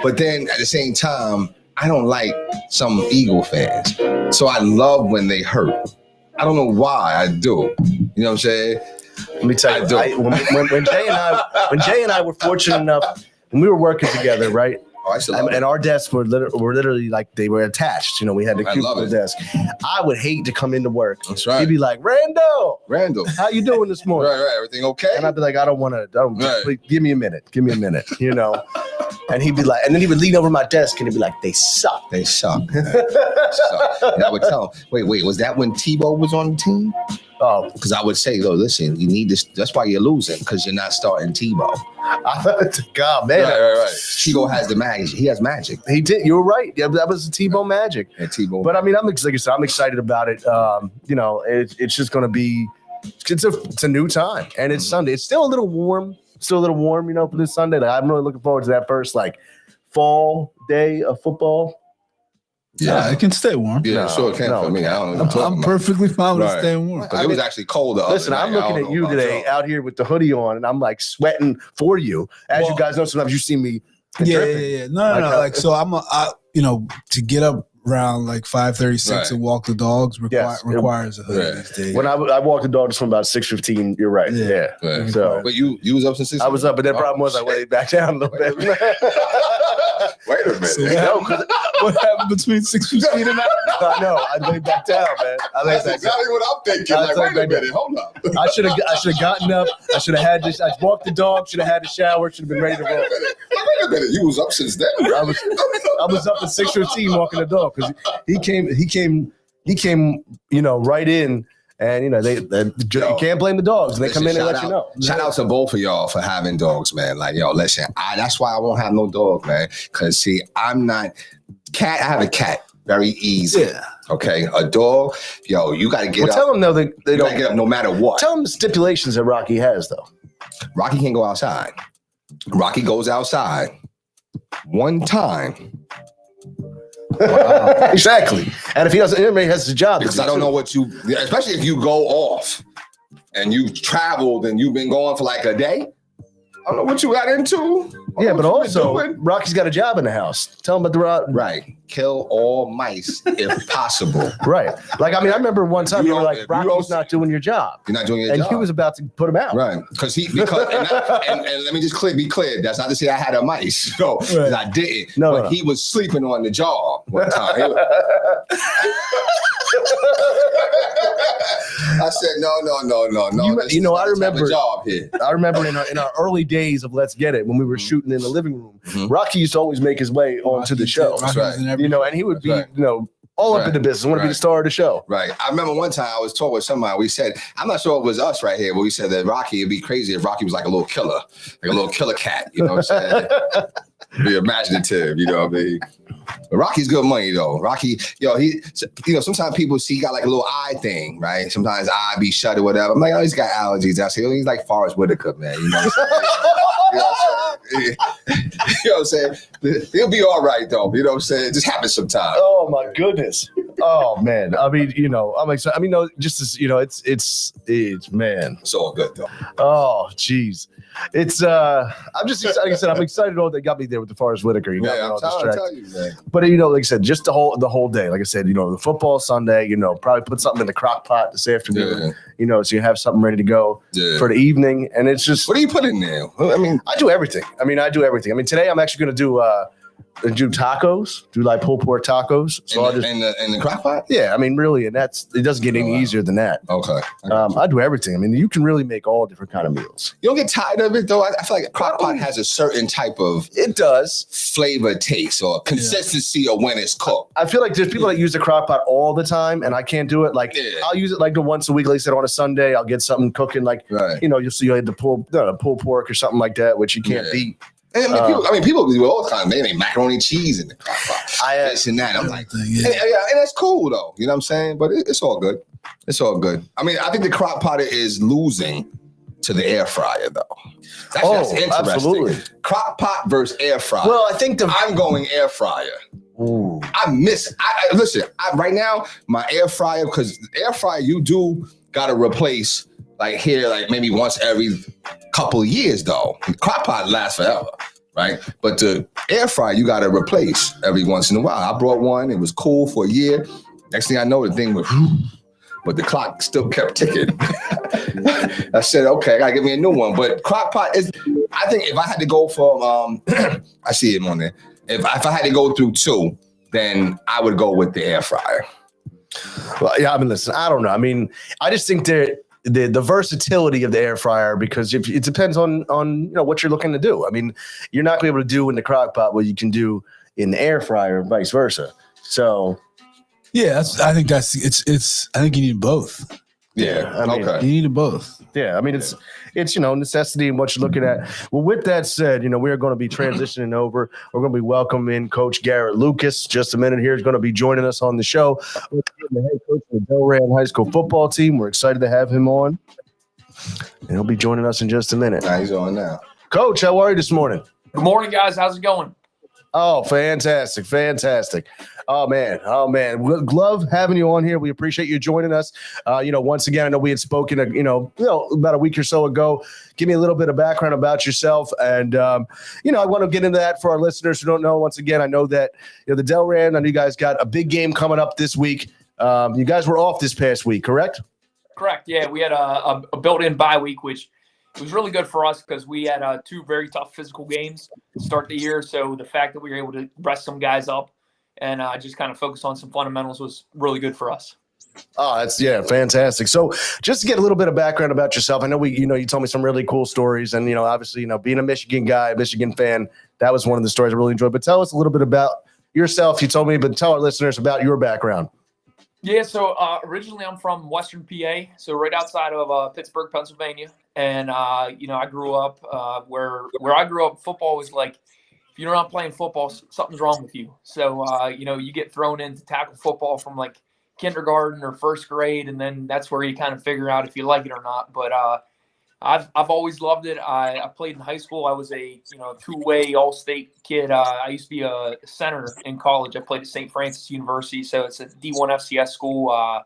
Speaker 3: but then at the same time, I don't like some Eagle fans. So I love when they hurt. I don't know why I do. You know what I'm saying?
Speaker 1: Let me tell you, when Jay and I were fortunate enough, when we were working together, right? And our desks were literally like they were attached. You know, we had the cubicle desk. I would hate to come into work.
Speaker 3: That's right.
Speaker 1: He'd be like, Randall,
Speaker 3: how
Speaker 1: you doing this morning?
Speaker 3: Right. Everything okay?
Speaker 1: And I'd be like, I don't want to. Please, give me a minute. You know. And he'd be like, and then he would lean over my desk and he'd be like, they suck.
Speaker 3: And I would tell him, wait, was that when Tebow was on the team? Oh, because I would say, listen, you need this. That's why you're losing, because you're not starting Tebow.
Speaker 1: God, man.
Speaker 3: Right. Tebow has the magic. He has magic.
Speaker 1: He did. You were right. Yeah, that was the Tebow magic.
Speaker 3: Yeah, Tebow.
Speaker 1: But I mean, like I said, I'm excited about it. You know, it's just going to be. It's a new time, and it's Sunday. It's still a little warm. You know, for this Sunday. Like, I'm really looking forward to that first fall day of football.
Speaker 2: Yeah, it can stay warm.
Speaker 3: Yeah, sure it can for me. I don't know.
Speaker 2: I'm perfectly fine with staying warm.
Speaker 3: It was actually cold.
Speaker 1: Listen, I'm looking at you today out here with the hoodie on, and I'm like sweating for you. As you guys know, sometimes you see me.
Speaker 2: Yeah. No. Like, so to get up around like 5:36 and walk the dogs requires a hoodie these days.
Speaker 1: When I walked the dogs from about 6:15, you're right. Yeah. So,
Speaker 3: but you was up since 6?
Speaker 1: I was up, but the problem was I laid back down a little bit.
Speaker 3: Wait a minute.
Speaker 2: So what happened between 6:15 and 9?
Speaker 1: I know. I laid back down, man.
Speaker 3: That's exactly what I'm thinking. Wait a minute. Hold up.
Speaker 1: I should have gotten up. I should have had this. I walked the dog. Should have had a shower. Should have been ready to roll.
Speaker 3: Wait a minute. You was up since then.
Speaker 1: I was up at 6:15 walking the dog because he came. You know, right in. And, you know, you can't blame the dogs. They come in and let you know.
Speaker 3: Shout out to both of y'all for having dogs, man. Like, listen, that's why I won't have no dog, man. Because, see, I'm not cat. I have a cat. Very easy. Yeah. Okay. A dog, you got to get up.
Speaker 1: Tell them, though, they don't
Speaker 3: get up no matter what.
Speaker 1: Tell them the stipulations that Rocky has, though.
Speaker 3: Rocky can't go outside. Rocky goes outside one time.
Speaker 1: Wow. Exactly. And if he doesn't, anybody has a job.
Speaker 3: Because I don't know especially if you go off and you traveled and you've been going for like a day. I don't know what you got into.
Speaker 1: Yeah, but also Rocky's got a job in the house. Tell him about the
Speaker 3: right. Kill all mice if possible.
Speaker 1: Right. Like, I mean, I remember one time you were like, Rocky's not doing your job.
Speaker 3: You're not doing your job.
Speaker 1: And he was about to put him out.
Speaker 3: Right. Because and let me just be clear. That's not to say I had a mice. No, I didn't. But he was sleeping on the job one time. I said, no.
Speaker 1: I remember a job here. I remember in our early days of Let's Get It, when we were shooting in the living room, Rocky used to always make his way onto the show.
Speaker 3: That's right.
Speaker 1: And he would be, all up in the business, want to be the star of the show.
Speaker 3: Right. I remember one time I was talking with somebody, we said, I'm not sure it was us right here, but we said that Rocky, it'd be crazy if Rocky was like a little killer, like a little killer cat, you know what I'm saying? Be imaginative, you know what I mean? But Rocky's good money though. Rocky, sometimes people see he got like a little eye thing, right? Sometimes eye be shut or whatever. I'm like, he's got allergies. I say, he's like Forrest Whitaker, man. You know what I'm saying? You know what I'm saying? He'll be all right though. You know what I'm saying? It just happens sometimes.
Speaker 1: Oh my goodness. Oh man. I mean, I'm excited. I mean, just as it's man.
Speaker 3: It's all good though.
Speaker 1: Oh, geez. It's I'm just excited. Like I said, I'm excited. They got me there with the Forrest Whitaker. You got me all distracted. Tell you, man. But like I said, just the whole day. Like I said, the football Sunday. Probably put something in the crock pot this afternoon. So you have something ready to go for the evening. And it's just,
Speaker 3: what do you put in there?
Speaker 1: I mean, I do everything. I mean, today I'm actually going to do tacos, do like pulled pork tacos. So
Speaker 3: in the crock pot?
Speaker 1: Yeah, I mean, really, and it doesn't get any easier than that.
Speaker 3: Okay.
Speaker 1: I do everything. I mean, you can really make all different kind of meals.
Speaker 3: You don't get tired of it though. I feel like a crock pot has a certain type of flavor taste or consistency of when it's cooked.
Speaker 1: I feel like there's people that use the crock pot all the time, and I can't do it. Like I'll use it like the once a week. Like I said, on a Sunday, I'll get something cooking. Like you'll see the pulled pork or something like that, which you can't beat.
Speaker 3: And people do all the time. They make macaroni cheese in the crock pot. This and that. I'm like, and that's cool though. You know what I'm saying? But it's all good. It's all good. I mean, I think the crock pot is losing to the air fryer, though. That's interesting.
Speaker 1: Absolutely.
Speaker 3: Crock pot versus air fryer.
Speaker 1: Well, I think
Speaker 3: I'm going air fryer.
Speaker 1: Ooh.
Speaker 3: Listen, right now, my air fryer, because air fryer, you do got to replace like maybe once every couple of years, though. The crock pot lasts forever, right? But the air fryer, you got to replace every once in a while. I brought one. It was cool for a year. Next thing I know, the thing was, but the clock still kept ticking. I said, okay, I got to get me a new one. But crock pot is, I think if I had to go for, I see it on there. If I had to go through two, then I would go with the air fryer.
Speaker 1: Well, yeah, I mean, listen, I don't know. I mean, I just think that the versatility of the air fryer, because it depends on what you're looking to do. I mean, you're not going to be able to do in the crock pot what you can do in the air fryer, and vice versa. So,
Speaker 2: yeah, I think you need both.
Speaker 3: Yeah,
Speaker 1: I mean,
Speaker 3: okay.
Speaker 2: You need both.
Speaker 1: Yeah, I mean, it's necessity and what you're looking at. Well, with that said, we are going to be transitioning over. We're going to be welcoming Coach Garrett Lucas. Just a minute here. He's going to be joining us on the show. The head coach of the Delran High School football team. We're excited to have him on. And he'll be joining us in just a minute.
Speaker 3: Nah, he's on now.
Speaker 1: Coach, how are you this morning?
Speaker 4: Good morning, guys. How's it going?
Speaker 1: Oh, fantastic. Oh, man. Love having you on here. We appreciate you joining us. Once again, I know we had spoken, about a week or so ago. Give me a little bit of background about yourself. And, I want to get into that for our listeners who don't know. Once again, I know that, the Delran, I know you guys got a big game coming up this week. You guys were off this past week, correct?
Speaker 4: Correct. Yeah, we had a built-in bye week, which it was really good for us because we had two very tough physical games to start the year. So the fact that we were able to rest some guys up and just kind of focus on some fundamentals was really good for us.
Speaker 1: Oh, that's fantastic. So just to get a little bit of background about yourself, I know you told me some really cool stories, and obviously, being a Michigan guy, Michigan fan, that was one of the stories I really enjoyed. But tell us a little bit about yourself. You told me, but tell our listeners about your background.
Speaker 4: Yeah, so originally I'm from Western PA, so right outside of Pittsburgh, Pennsylvania, and I grew up where I grew up. Football was like, if you're not playing football, something's wrong with you. So you get thrown into tackle football from like kindergarten or first grade, and then that's where you kind of figure out if you like it or not. But I've always loved it. I played in high school. I was a two-way all-state kid. I used to be a center in college. I played at St. Francis University, so it's a D1 FCS school.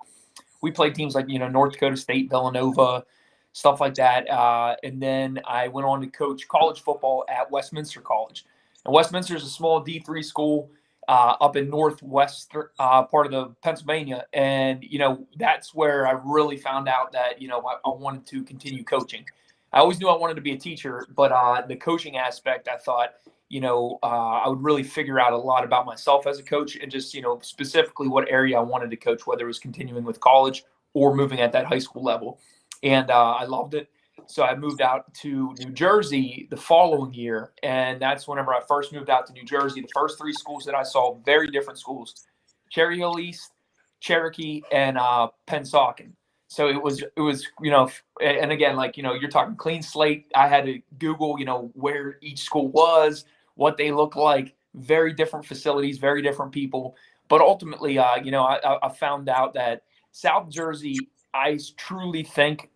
Speaker 4: We played teams like North Dakota State, Villanova, stuff like that. And then I went on to coach college football at Westminster College. And Westminster is a small D3 school up in northwest part of the Pennsylvania. And, that's where I really found out that, I wanted to continue coaching. I always knew I wanted to be a teacher, but the coaching aspect, I thought, I would really figure out a lot about myself as a coach and just, specifically what area I wanted to coach, whether it was continuing with college or moving at that high school level. And I loved it. So I moved out to New Jersey the following year, and that's whenever I first moved out to New Jersey. The first three schools that I saw, very different schools: Cherry Hill East, Cherokee, and Pennsauken. So it was and again, you're talking clean slate. I had to Google, where each school was, what they look like. Very different facilities, very different people. But ultimately, I found out that South Jersey, I truly think,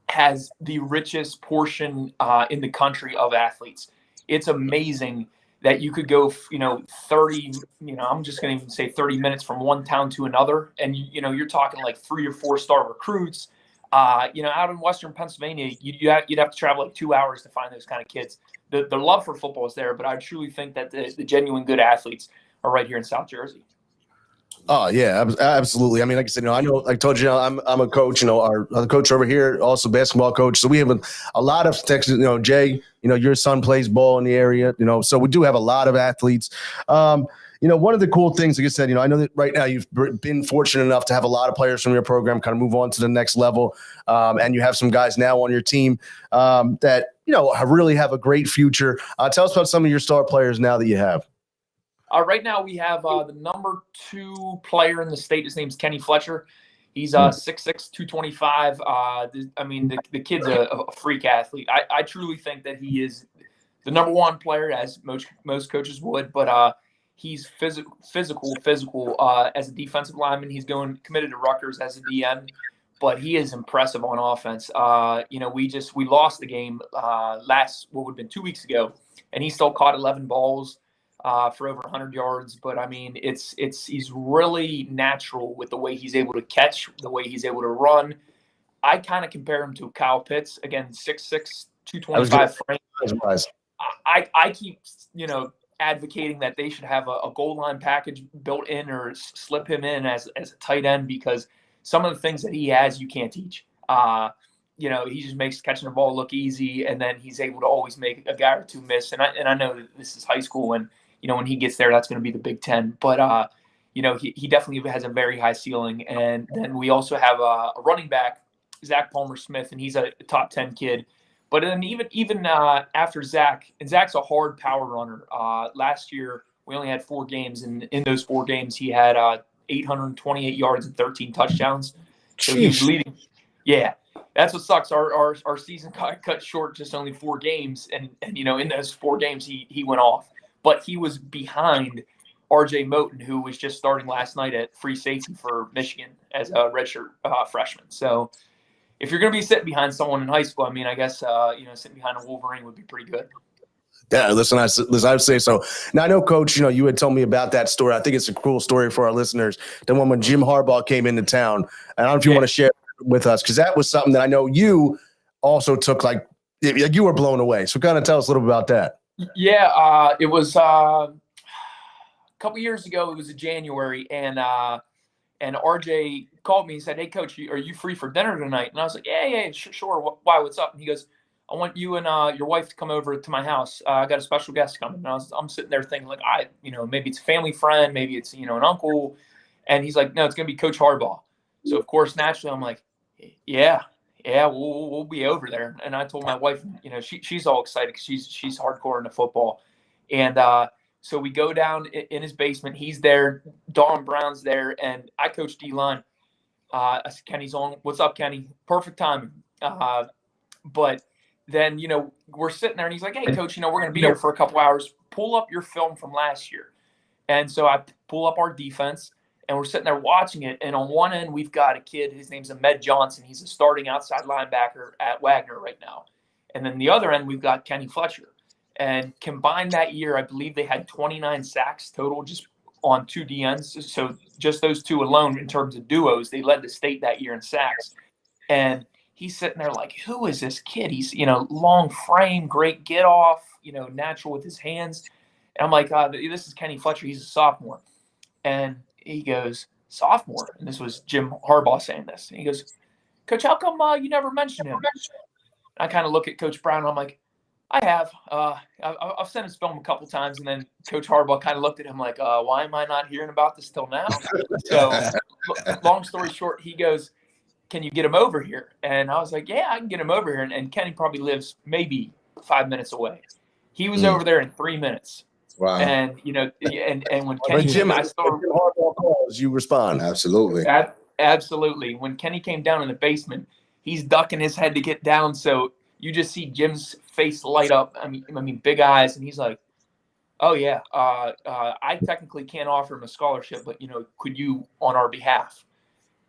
Speaker 4: has the richest portion in the country of athletes. It's amazing that you could go, 30, I'm just going to even say 30 minutes from one town to another. And, you're talking like 3 or 4 star recruits. Out in Western Pennsylvania, you'd have to travel like 2 hours to find those kind of kids. The love for football is there, but I truly think that the genuine good athletes are right here in South Jersey.
Speaker 1: Oh yeah, absolutely. I mean, like I said, I know, I told you, I'm a coach. Our coach over here, also basketball coach. So we have a lot of Texas. Jay, your son plays ball in the area. So we do have a lot of athletes. One of the cool things, like I said, I know that right now you've been fortunate enough to have a lot of players from your program kind of move on to the next level, and you have some guys now on your team that really have a great future. Tell us about some of your star players now that you have.
Speaker 4: Right now we have the number 2 player in the state. His name's Kenny Fletcher. He's 6'6", 225. The kid's a freak athlete. I truly think that he is the number 1 player, as most coaches would. But he's physical as a defensive lineman. He's committed to Rutgers as a DN, but he is impressive on offense. We lost the game what would have been 2 weeks ago, and he still caught 11 balls for over 100 yards. But I mean, he's really natural with the way he's able to catch, the way he's able to run. I kind of compare him to Kyle Pitts. Again, 6'6", 225 frame. I keep, advocating that they should have a goal line package built in or slip him in as a tight end, because some of the things that he has you can't teach. He just makes catching the ball look easy, and then he's able to always make a guy or two miss. And I know that this is high school, and when he gets there, that's going to be the Big Ten. But he definitely has a very high ceiling. And then we also have a running back, Zach Palmer-Smith, and he's a top 10 kid. But then even after Zach, and Zach's a hard power runner. Last year, we only had 4 games, and in those 4 games, he had 828 yards and 13 touchdowns. So he was leading. Yeah, that's what sucks. Our season got cut short, just only 4 games, and in those 4 games, he went off. But he was behind R.J. Moten, who was just starting last night at free safety for Michigan as a redshirt freshman. So if you're going to be sitting behind someone in high school, I mean, I guess, sitting behind a Wolverine would be pretty good.
Speaker 1: Yeah, listen, I would say so. Now, I know, Coach, you had told me about that story. I think it's a cool story for our listeners. The one when Jim Harbaugh came into town. And I don't know if you want to share with us, because that was something that I know you also took, like you were blown away. So kind of tell us a little bit about that.
Speaker 4: Yeah, it was a couple years ago. It was in January, and RJ called me and said, "Hey, Coach, are you free for dinner tonight?" And I was like, "Yeah, sure. Why? What's up?" And he goes, "I want you and your wife to come over to my house. I got a special guest coming." And I'm sitting there thinking, like, maybe it's a family friend, maybe it's an uncle. And he's like, "No, it's gonna be Coach Harbaugh." So of course, naturally, I'm like, "Yeah, we'll be over there." And I told my wife, she's all excited because she's hardcore into football, and so we go down in his basement. He's there. Don Brown's there, and I coach D-line. I said, "Kenny's on. What's up, Kenny?" Perfect timing. But then, we're sitting there, and he's like, "Hey, Coach, we're going to be here for a couple hours. Pull up your film from last year." And so I pull up our defense, and we're sitting there watching it. And on one end, we've got a kid. His name's Ahmed Johnson. He's a starting outside linebacker at Wagner right now. And then the other end, we've got Kenny Fletcher. And combined that year, I believe they had 29 sacks total just on 2 DNs. So just those 2 alone in terms of duos, they led the state that year in sacks. And he's sitting there like, who is this kid? He's, long frame, great get off, natural with his hands. And I'm like, this is Kenny Fletcher. He's a sophomore. And he goes, "Sophomore?" And this was Jim Harbaugh saying this. And he goes, "Coach, how come you never mentioned him?" And I kind of look at Coach Brown, and I'm like, "I have. I've sent his film a couple times." And then Coach Harbaugh kind of looked at him like, "Why am I not hearing about this till now?" So long story short, he goes, "Can you get him over here?" And I was like, "Yeah, I can get him over here." And Kenny probably lives maybe 5 minutes away. He was over there in 3 minutes.
Speaker 3: Wow.
Speaker 4: And, and when Kenny
Speaker 1: Jim,
Speaker 4: came,
Speaker 1: Harbaugh calls, you respond.
Speaker 3: Absolutely.
Speaker 4: Absolutely. When Kenny came down in the basement, he's ducking his head to get down. So you just see Jim's face light up. I mean, big eyes. And he's like, "Oh, yeah, I technically can't offer him a scholarship, but, could you on our behalf?"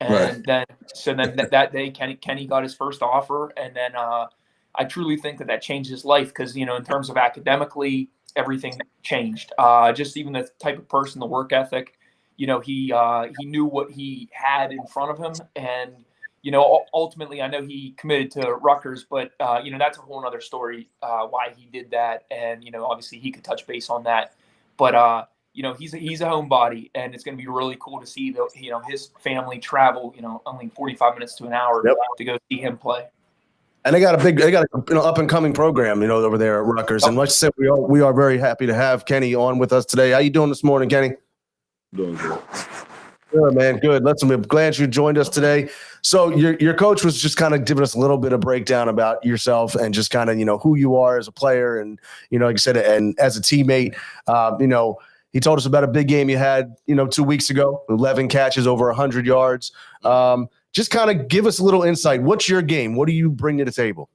Speaker 4: And then that day, Kenny got his first offer. And then I truly think that changed his life because, in terms of academically, everything changed. Just even the type of person, the work ethic, he knew what he had in front of him. And, ultimately, I know he committed to Rutgers, but, that's a whole other story why he did that. And, obviously he could touch base on that. But, he's a homebody, and it's going to be really cool to see his family travel, only 45 minutes to an hour to go see him play.
Speaker 1: And they got an up and coming program, over there at Rutgers. And like I said, we are very happy to have Kenny on with us today. How you doing this morning, Kenny?
Speaker 5: Doing good.
Speaker 1: Good, man. Good. I'm glad you joined us today. So your coach was just kind of giving us a little bit of breakdown about yourself and just kind of, who you are as a player and, like you said, and as a teammate. He told us about a big game you had, 2 weeks ago, 11 catches, over 100 yards. Just kind of give us a little insight. What's your game? What do you bring to the table?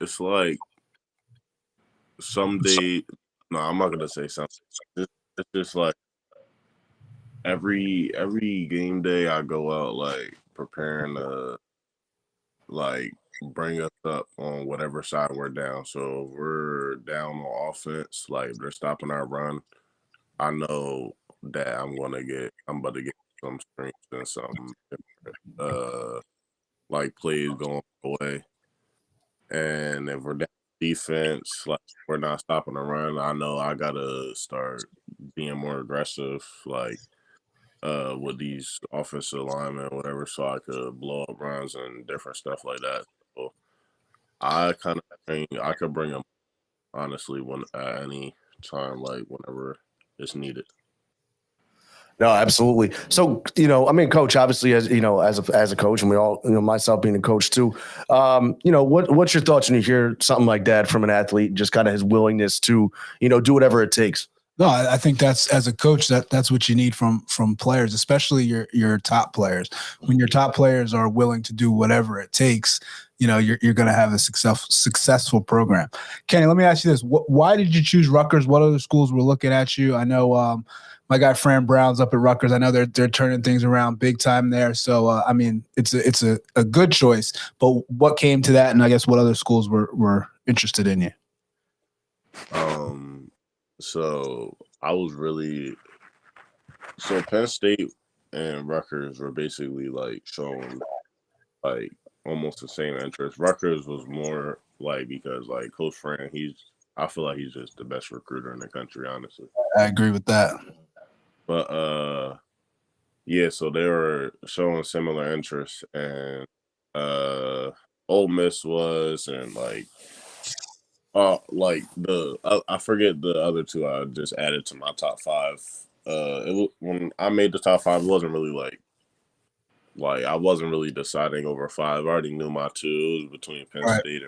Speaker 5: It's like some days No, I'm not gonna say something. It's just like every game day I go out like preparing to like bring us up on whatever side we're down. So if we're down on offense, like if they're stopping our run, I know that I'm about to get some strength and some uh like plays going away. And if we're down defense, like we're not stopping the run, I know I gotta start being more aggressive, like with these offensive linemen or whatever, so I could blow up runs and different stuff like that. So I kind of think I could bring them honestly when at any time, like whenever it's needed.
Speaker 1: No, absolutely. So, I mean, coach, obviously, as as a coach, and we all, myself being a coach too, what's your thoughts when you hear something like that from an athlete, just kind of his willingness to, do whatever it takes?
Speaker 2: No, I think that's, as a coach, that's what you need from players, especially your top players. When your top players are willing to do whatever it takes, you're going to have a successful program. Kenny, let me ask you this: why did you choose Rutgers? What other schools were looking at you? I know my guy Fran Brown's up at Rutgers. I know they're turning things around big time there. So I mean, it's a good choice. But what came to that, and I guess what other schools were interested in you?
Speaker 5: So I was Penn State and Rutgers were basically like showing like almost the same interest. Rutgers was more like because like Coach Fran, I feel like he's just the best recruiter in the country, honestly.
Speaker 2: I agree with that.
Speaker 5: But yeah, so they were showing similar interests, and Ole Miss was, and like I forget the other two I just added to my top five. When I made the top five, it wasn't really like I wasn't really deciding over five. I already knew my two. It was between Penn State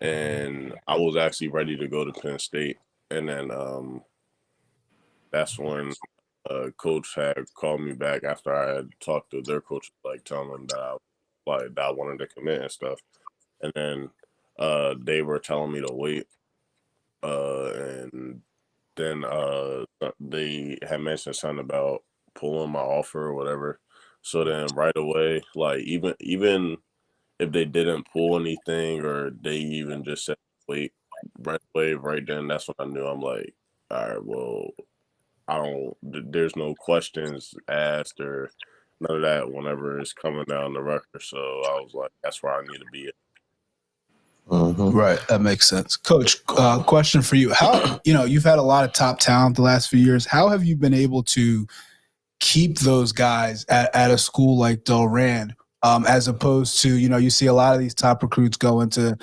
Speaker 5: and I was actually ready to go to Penn State, and then that's when coach had called me back after I had talked to their coach, like telling them that I wanted to commit and stuff, and then they were telling me to wait, and then they had mentioned something about pulling my offer or whatever. So then right away, like even if they didn't pull anything or they even just said wait right away, right then, that's when I knew. I'm like, all right, well, there's no questions asked or none of that whenever it's coming down the record. So I was like, that's where I need to be at.
Speaker 2: Right. That makes sense. Coach, question for you. How, you've had a lot of top talent the last few years. How have you been able to keep those guys at a school like Delran, as opposed to, you see a lot of these top recruits go into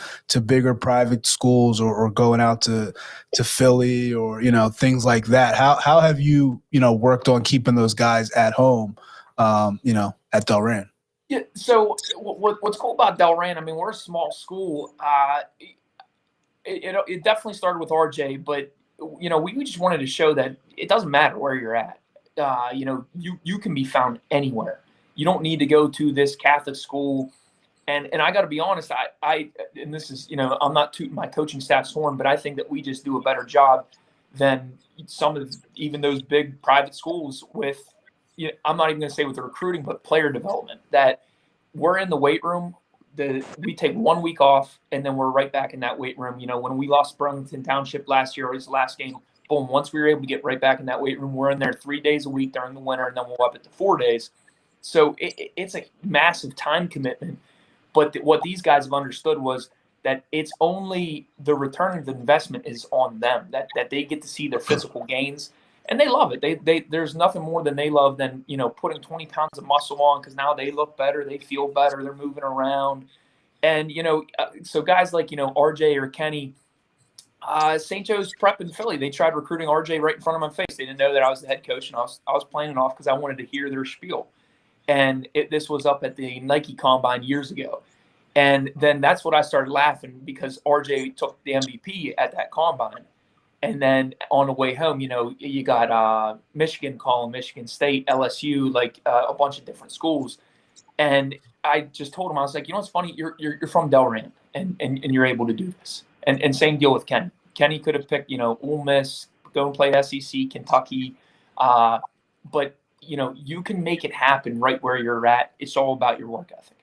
Speaker 2: bigger private schools or going out to Philly or, things like that. How have you, worked on keeping those guys at home, at Delran?
Speaker 4: Yeah. So what's cool about Delran? I mean, we're a small school. It definitely started with RJ, but we just wanted to show that it doesn't matter where you're at. You can be found anywhere. You don't need to go to this Catholic school. And I got to be honest, and this is, I'm not tooting my coaching staff's horn, but I think that we just do a better job than some of even those big private schools with. I'm not even going to say with the recruiting, but player development. That we're in the weight room. We take 1 week off, and then we're right back in that weight room. When we lost Burlington Township last year, it was the last game. Boom! Once we were able to get right back in that weight room, we're in there 3 days a week during the winter, and then we'll up it to 4 days. So it's a massive time commitment. But what these guys have understood was that it's only the return of the investment is on them. That they get to see their physical gains. And they love it. There's nothing more than they love than, putting 20 pounds of muscle on because now they look better, they feel better, they're moving around. And, so guys like, RJ or Kenny, St. Joe's Prep in Philly, they tried recruiting RJ right in front of my face. They didn't know that I was the head coach, and I was playing it off because I wanted to hear their spiel. And this was up at the Nike Combine years ago. And then that's what I started laughing because RJ took the MVP at that Combine. And then on the way home, you got Michigan calling Michigan State, LSU, like a bunch of different schools. And I just told him, I was like, what's funny? You're from Delran and you're able to do this. And same deal with Ken. Kenny could have picked, Ole Miss, go and play SEC, Kentucky. But, you can make it happen right where you're at. It's all about your work ethic.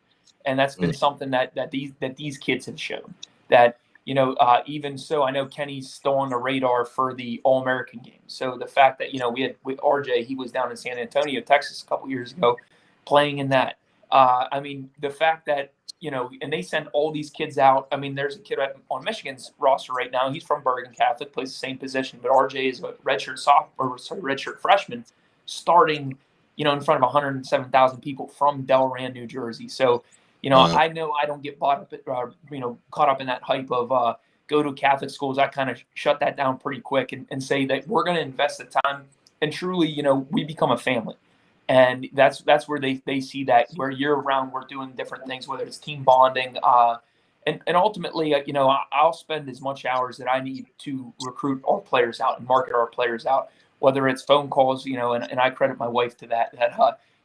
Speaker 4: And that's been something that these kids have shown. That, even so, I know Kenny's still on the radar for the All-American game. So the fact that, we had with RJ, he was down in San Antonio, Texas a couple years ago playing in that. The fact that, and they send all these kids out. There's a kid on Michigan's roster right now. He's from Bergen Catholic, plays the same position, but RJ is a redshirt freshman starting, in front of 107,000 people from Delran, New Jersey. So, I know I don't get caught up in that hype of go to Catholic schools. I kind of shut that down pretty quick and say that we're going to invest the time and truly, we become a family. And that's where they see that where year round we're doing different things, whether it's team bonding, and ultimately, I'll spend as much hours that I need to recruit our players out and market our players out, whether it's phone calls, and I credit my wife to that,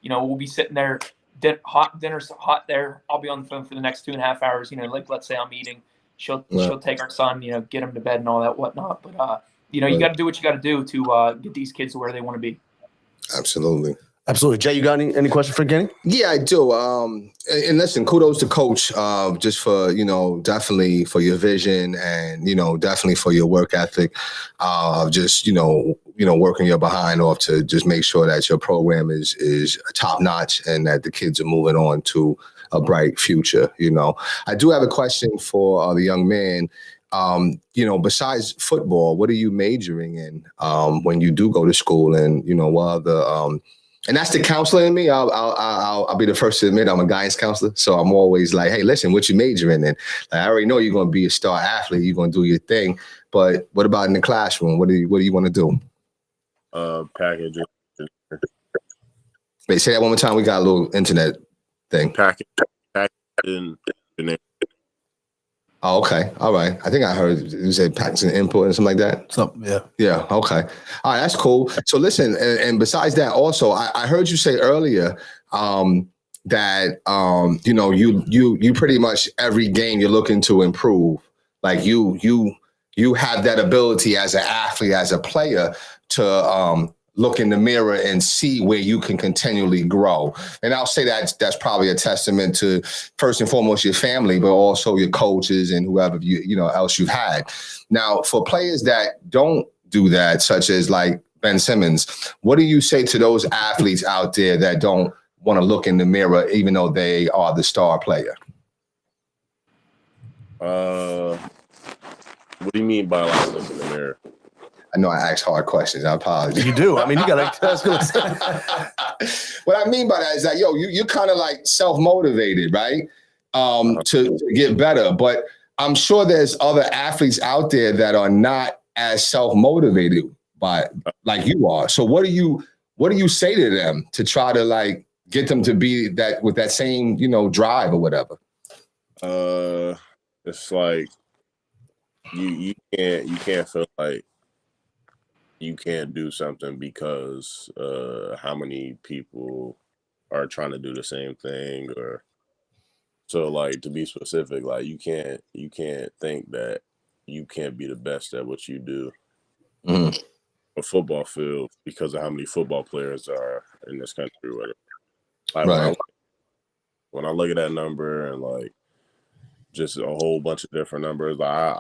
Speaker 4: we'll be sitting there, dinner's hot there. I'll be on the phone for the next 2.5 hours, like let's say I'm eating, she'll take our son, get him to bed and all that whatnot. But, you got to do what you got to do to get these kids to where they want to be.
Speaker 3: Absolutely.
Speaker 1: Absolutely. Jay, you got any question for Kenny?
Speaker 3: Yeah, I do. And listen, kudos to Coach just for, definitely for your vision and, definitely for your work ethic of just, working your behind off to just make sure that your program is top notch and that the kids are moving on to a bright future. I do have a question for the young man. Besides football, what are you majoring in when you do go to school? And, what other and that's the counselor in me. I'll be the first to admit I'm a guidance counselor. So I'm always like, hey, listen, what you majoring in? I already know you're going to be a star athlete. You're going to do your thing. But what about in the classroom? What do you want to do?
Speaker 5: Packaging.
Speaker 3: Wait, say that one more time. We got a little internet thing.
Speaker 5: Packaging.
Speaker 3: Oh, okay. All right. I think I heard you say packaging input and something like that.
Speaker 2: Something, yeah.
Speaker 3: Yeah. Okay. All right. That's cool. So listen, and besides that, also, I heard you say earlier that you pretty much every game you're looking to improve. Like you have that ability as an athlete, as a player, to look in the mirror and see where you can continually grow. And I'll say that's probably a testament to, first and foremost, your family, but also your coaches and whoever else you've had. Now, for players that don't do that, such as like Ben Simmons, what do you say to those athletes out there that don't want to look in the mirror, even though they are the star player?
Speaker 5: What do you mean by like look in the mirror?
Speaker 3: I know I ask hard questions. I apologize.
Speaker 1: You do. You got to.
Speaker 3: What I mean by that is that, you're kind of like self-motivated, right? To get better. But I'm sure there's other athletes out there that are not as self-motivated by like you are. So what do you say to them to try to like get them to be that with that same, drive or whatever?
Speaker 5: It's like you can't feel like you can't do something because how many people are trying to do the same thing, or so like to be specific, like you can't think that you can't be the best at what you do.
Speaker 3: Mm-hmm.
Speaker 5: A football field because of how many football players are in this country. Like
Speaker 3: right.
Speaker 5: When I look at that number and like just a whole bunch of different numbers, I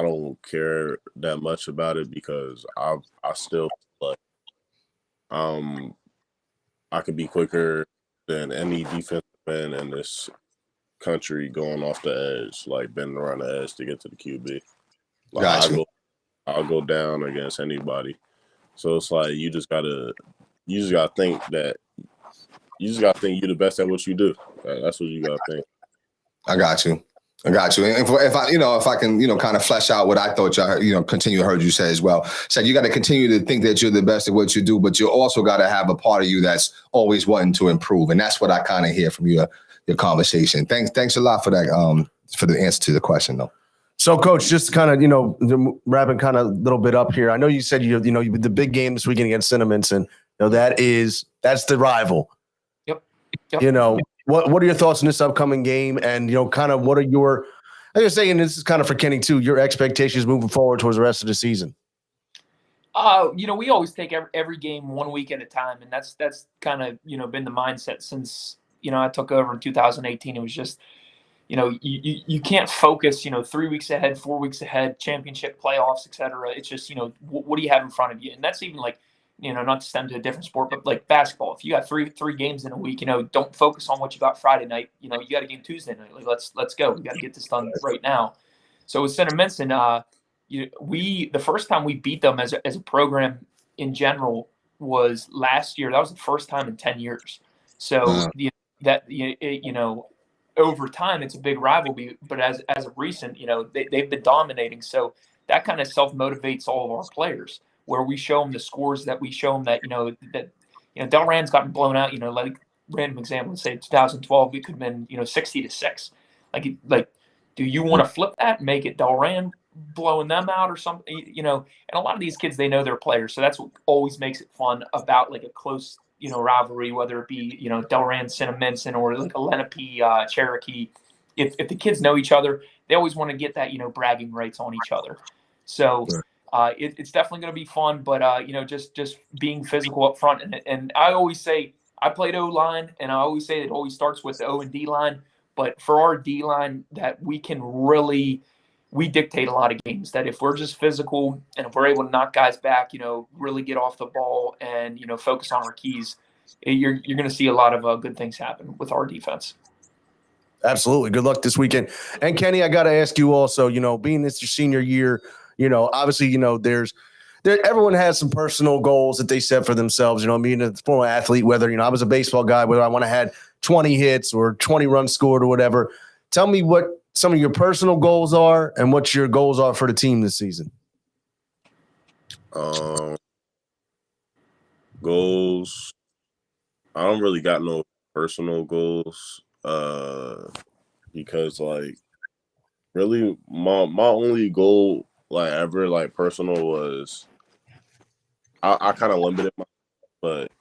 Speaker 5: don't care that much about it because I still like I could be quicker than any defensive man in this country going off the edge, like bending around the edge to get to the QB. Like,
Speaker 3: gotcha.
Speaker 5: I'll go down against anybody. So it's like you just gotta think you're the best at what you do. That's what you gotta think.
Speaker 3: I got you. And if I can, kind of flesh out what I thought heard you say as well. Said you got to continue to think that you're the best at what you do, but you also got to have a part of you that's always wanting to improve. And that's what I kind of hear from your conversation. Thanks a lot for that. For the answer to the question, though.
Speaker 1: So, Coach, just kind of, wrapping kind of a little bit up here. I know you said the big game this weekend against Cinnaminson. That's the rival.
Speaker 4: Yep.
Speaker 1: What are your thoughts on this upcoming game? And kind of what are your, I was saying this is kind of for Kenny too. Your expectations moving forward towards the rest of the season.
Speaker 4: We always take every game 1 week at a time, and that's kind of been the mindset since I took over in 2018. It was just you can't focus 3 weeks ahead, 4 weeks ahead, championship, playoffs, etc. It's just what do you have in front of you, and that's even like not to stem to a different sport, but like basketball. If you got three games in a week, don't focus on what you got Friday night. You got a game Tuesday night. Like let's go. We got to get this done right now. So with Cinnaminson, the first time we beat them as a program in general was last year. That was the first time in 10 years. So over time it's a big rivalry, but as of recent, they've been dominating. So that kind of self-motivates all of our players, where we show them the scores, that we show them that Delran's gotten blown out. Like random example, say 2012, it could have been 60-6. Like do you want to flip that and make it Delran blowing them out or something? And a lot of these kids, they know their players, so that's what always makes it fun about like a close rivalry, whether it be Delran Cinnaminson or like a Lenape Cherokee. If the kids know each other, they always want to get that bragging rights on each other. So it's definitely going to be fun, but just being physical up front. And I always say, I played O-line, and I always say it always starts with the O and D line. But for our D line, that we dictate a lot of games. That if we're just physical and if we're able to knock guys back, really get off the ball and focus on our keys, you're going to see a lot of good things happen with our defense.
Speaker 1: Absolutely. Good luck this weekend. And Kenny, I got to ask you also, being this your senior year, obviously, everyone has some personal goals that they set for themselves. Being a former athlete, whether, I was a baseball guy, whether I want to have 20 hits or 20 runs scored or whatever. Tell me what some of your personal goals are and what your goals are for the team this season.
Speaker 5: Goals. I don't really got no personal goals because like really my only goal like ever like personal was I kind of limited my, but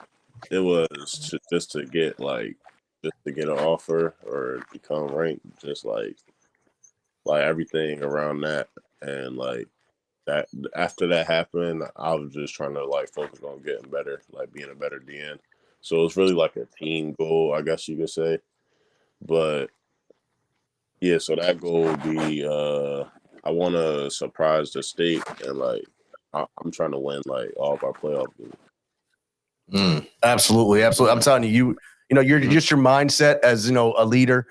Speaker 5: it was just to get an offer or become ranked, just like everything around that. And like that, after that happened, I was just trying to like focus on getting better, like being a better DN. So it's really like a team goal, I guess you could say. But yeah, so that goal would be I want to surprise the state, and like I'm trying to win like all of our playoff games.
Speaker 1: Absolutely. I'm telling you, you're just your mindset as a leader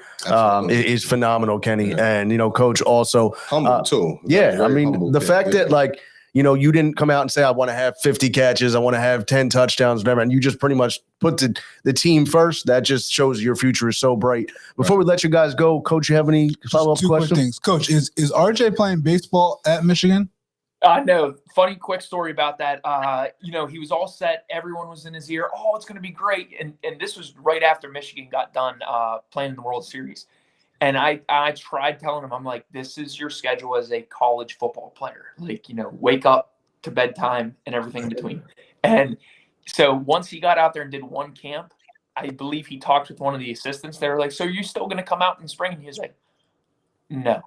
Speaker 1: is phenomenal, Kenny.
Speaker 3: Yeah.
Speaker 1: And Coach also
Speaker 3: humble too.
Speaker 1: Yeah, I mean the fact that like you didn't come out and say I want to have 50 catches, I want to have 10 touchdowns, whatever, and you just pretty much put the team first. That just shows your future is so bright. Before we let you guys go, Coach, you have any follow-up questions?
Speaker 2: Quick things. Coach, is RJ playing baseball at Michigan?
Speaker 4: No. Funny quick story about that. He was all set. Everyone was in his ear. Oh, it's going to be great. And this was right after Michigan got done playing in the World Series. And I tried telling him, I'm like, this is your schedule as a college football player. Like, wake up to bedtime and everything in between. And so once he got out there and did one camp, I believe he talked with one of the assistants. They were like, so you're still going to come out in spring? And he was like, no.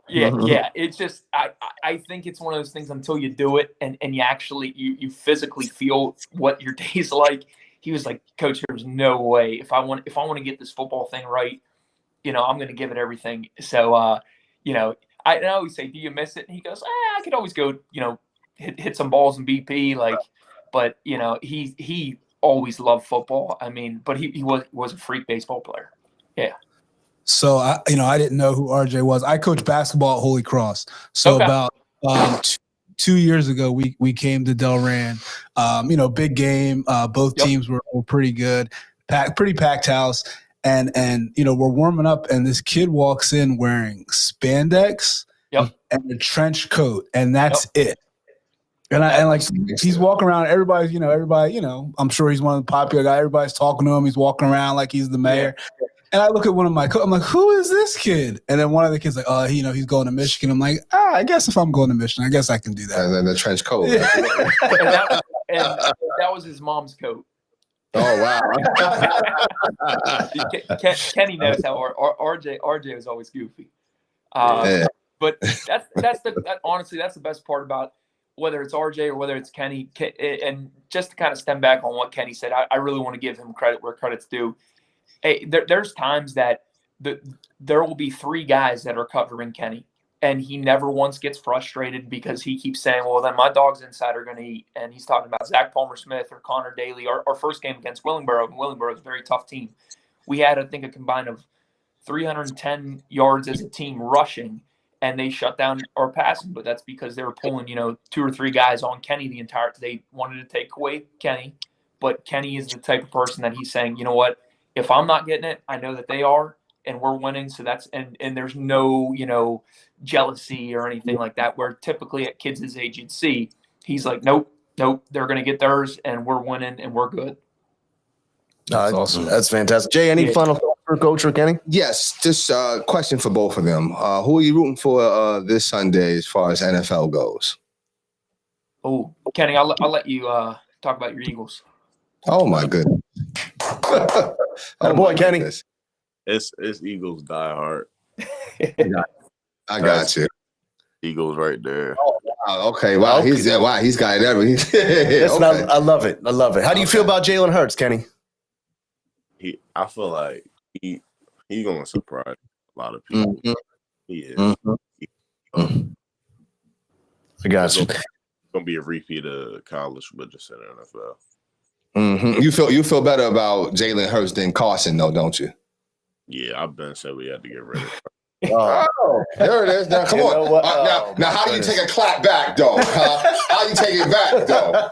Speaker 4: Yeah. It's just, I think it's one of those things until you do it and you actually, you physically feel what your day's like. He was like, Coach, there's no way if I want to get this football thing right, I'm going to give it everything. So, I always say, do you miss it? And he goes, I could always go, hit some balls in BP. Like, but he always loved football. I mean, but he was a freak baseball player. Yeah.
Speaker 2: So I didn't know who RJ was. I coached basketball at Holy Cross. So about 2 years ago, we came to Delran. Big game. Both teams were pretty good. Pretty packed house. And we're warming up, and this kid walks in wearing spandex and a trench coat, and that's it. And he's walking around. Everybody, I'm sure he's one of the popular guys. Everybody's talking to him. He's walking around like he's the mayor. Yeah. And I look at one of my I'm like, who is this kid? And then one of the kids like, he's going to Michigan. I'm like, I guess if I'm going to Michigan, I guess I can do that.
Speaker 3: And then the trench coat.
Speaker 2: Yeah.
Speaker 4: and that was his mom's coat.
Speaker 3: Oh wow!
Speaker 4: Kenny knows how RJ was always goofy. But honestly, that's the best part about whether it's RJ or whether it's Kenny. And just to kind of stem back on what Kenny said, I really want to give him credit where credit's due. Hey, there's times that there will be 3 guys that are covering Kenny, and he never once gets frustrated because he keeps saying, well, then my dog's inside are going to eat. And he's talking about Zach Palmer-Smith or Connor Daly. Our first game against Willingboro, and Willingboro is a very tough team. We had, I think, a combined of 310 yards as a team rushing, and they shut down our passing. But that's because they were pulling, 2 or 3 guys on Kenny the entire – they wanted to take away Kenny. But Kenny is the type of person that he's saying, you know what, if I'm not getting it, I know that they are, and we're winning. So that's and there's no, jealousy or anything like that, where typically at kids his age you'd see he's like, nope, they're going to get theirs, and we're winning, and we're good.
Speaker 1: That's awesome. That's fantastic. Jay, any final thoughts for Coach or Kenny?
Speaker 3: Yes, just a question for both of them. Who are you rooting for this Sunday as far as NFL goes?
Speaker 4: Oh, Kenny, I'll let you talk about your Eagles.
Speaker 3: Oh my goodness!
Speaker 1: Boy, Kenny.
Speaker 5: It's Eagles die hard.
Speaker 3: I got you.
Speaker 5: Eagles right there.
Speaker 3: Oh, wow. Okay. Wow. He's got everything.
Speaker 1: Listen, I love it. How do you feel about Jalen Hurts, Kenny?
Speaker 5: I feel like he's going to surprise a lot of people.
Speaker 1: Mm-hmm.
Speaker 5: He is.
Speaker 1: Mm-hmm. I got you.
Speaker 5: It's going to be a repeat of college, but just in the NFL.
Speaker 3: Mm-hmm. You feel better about Jalen Hurts than Carson, though, don't you?
Speaker 5: Yeah, I've been said we had to get rid of him.
Speaker 3: Oh, there it is. Now, come on. Now, how do you take a clap back, though? How do you take it back, though?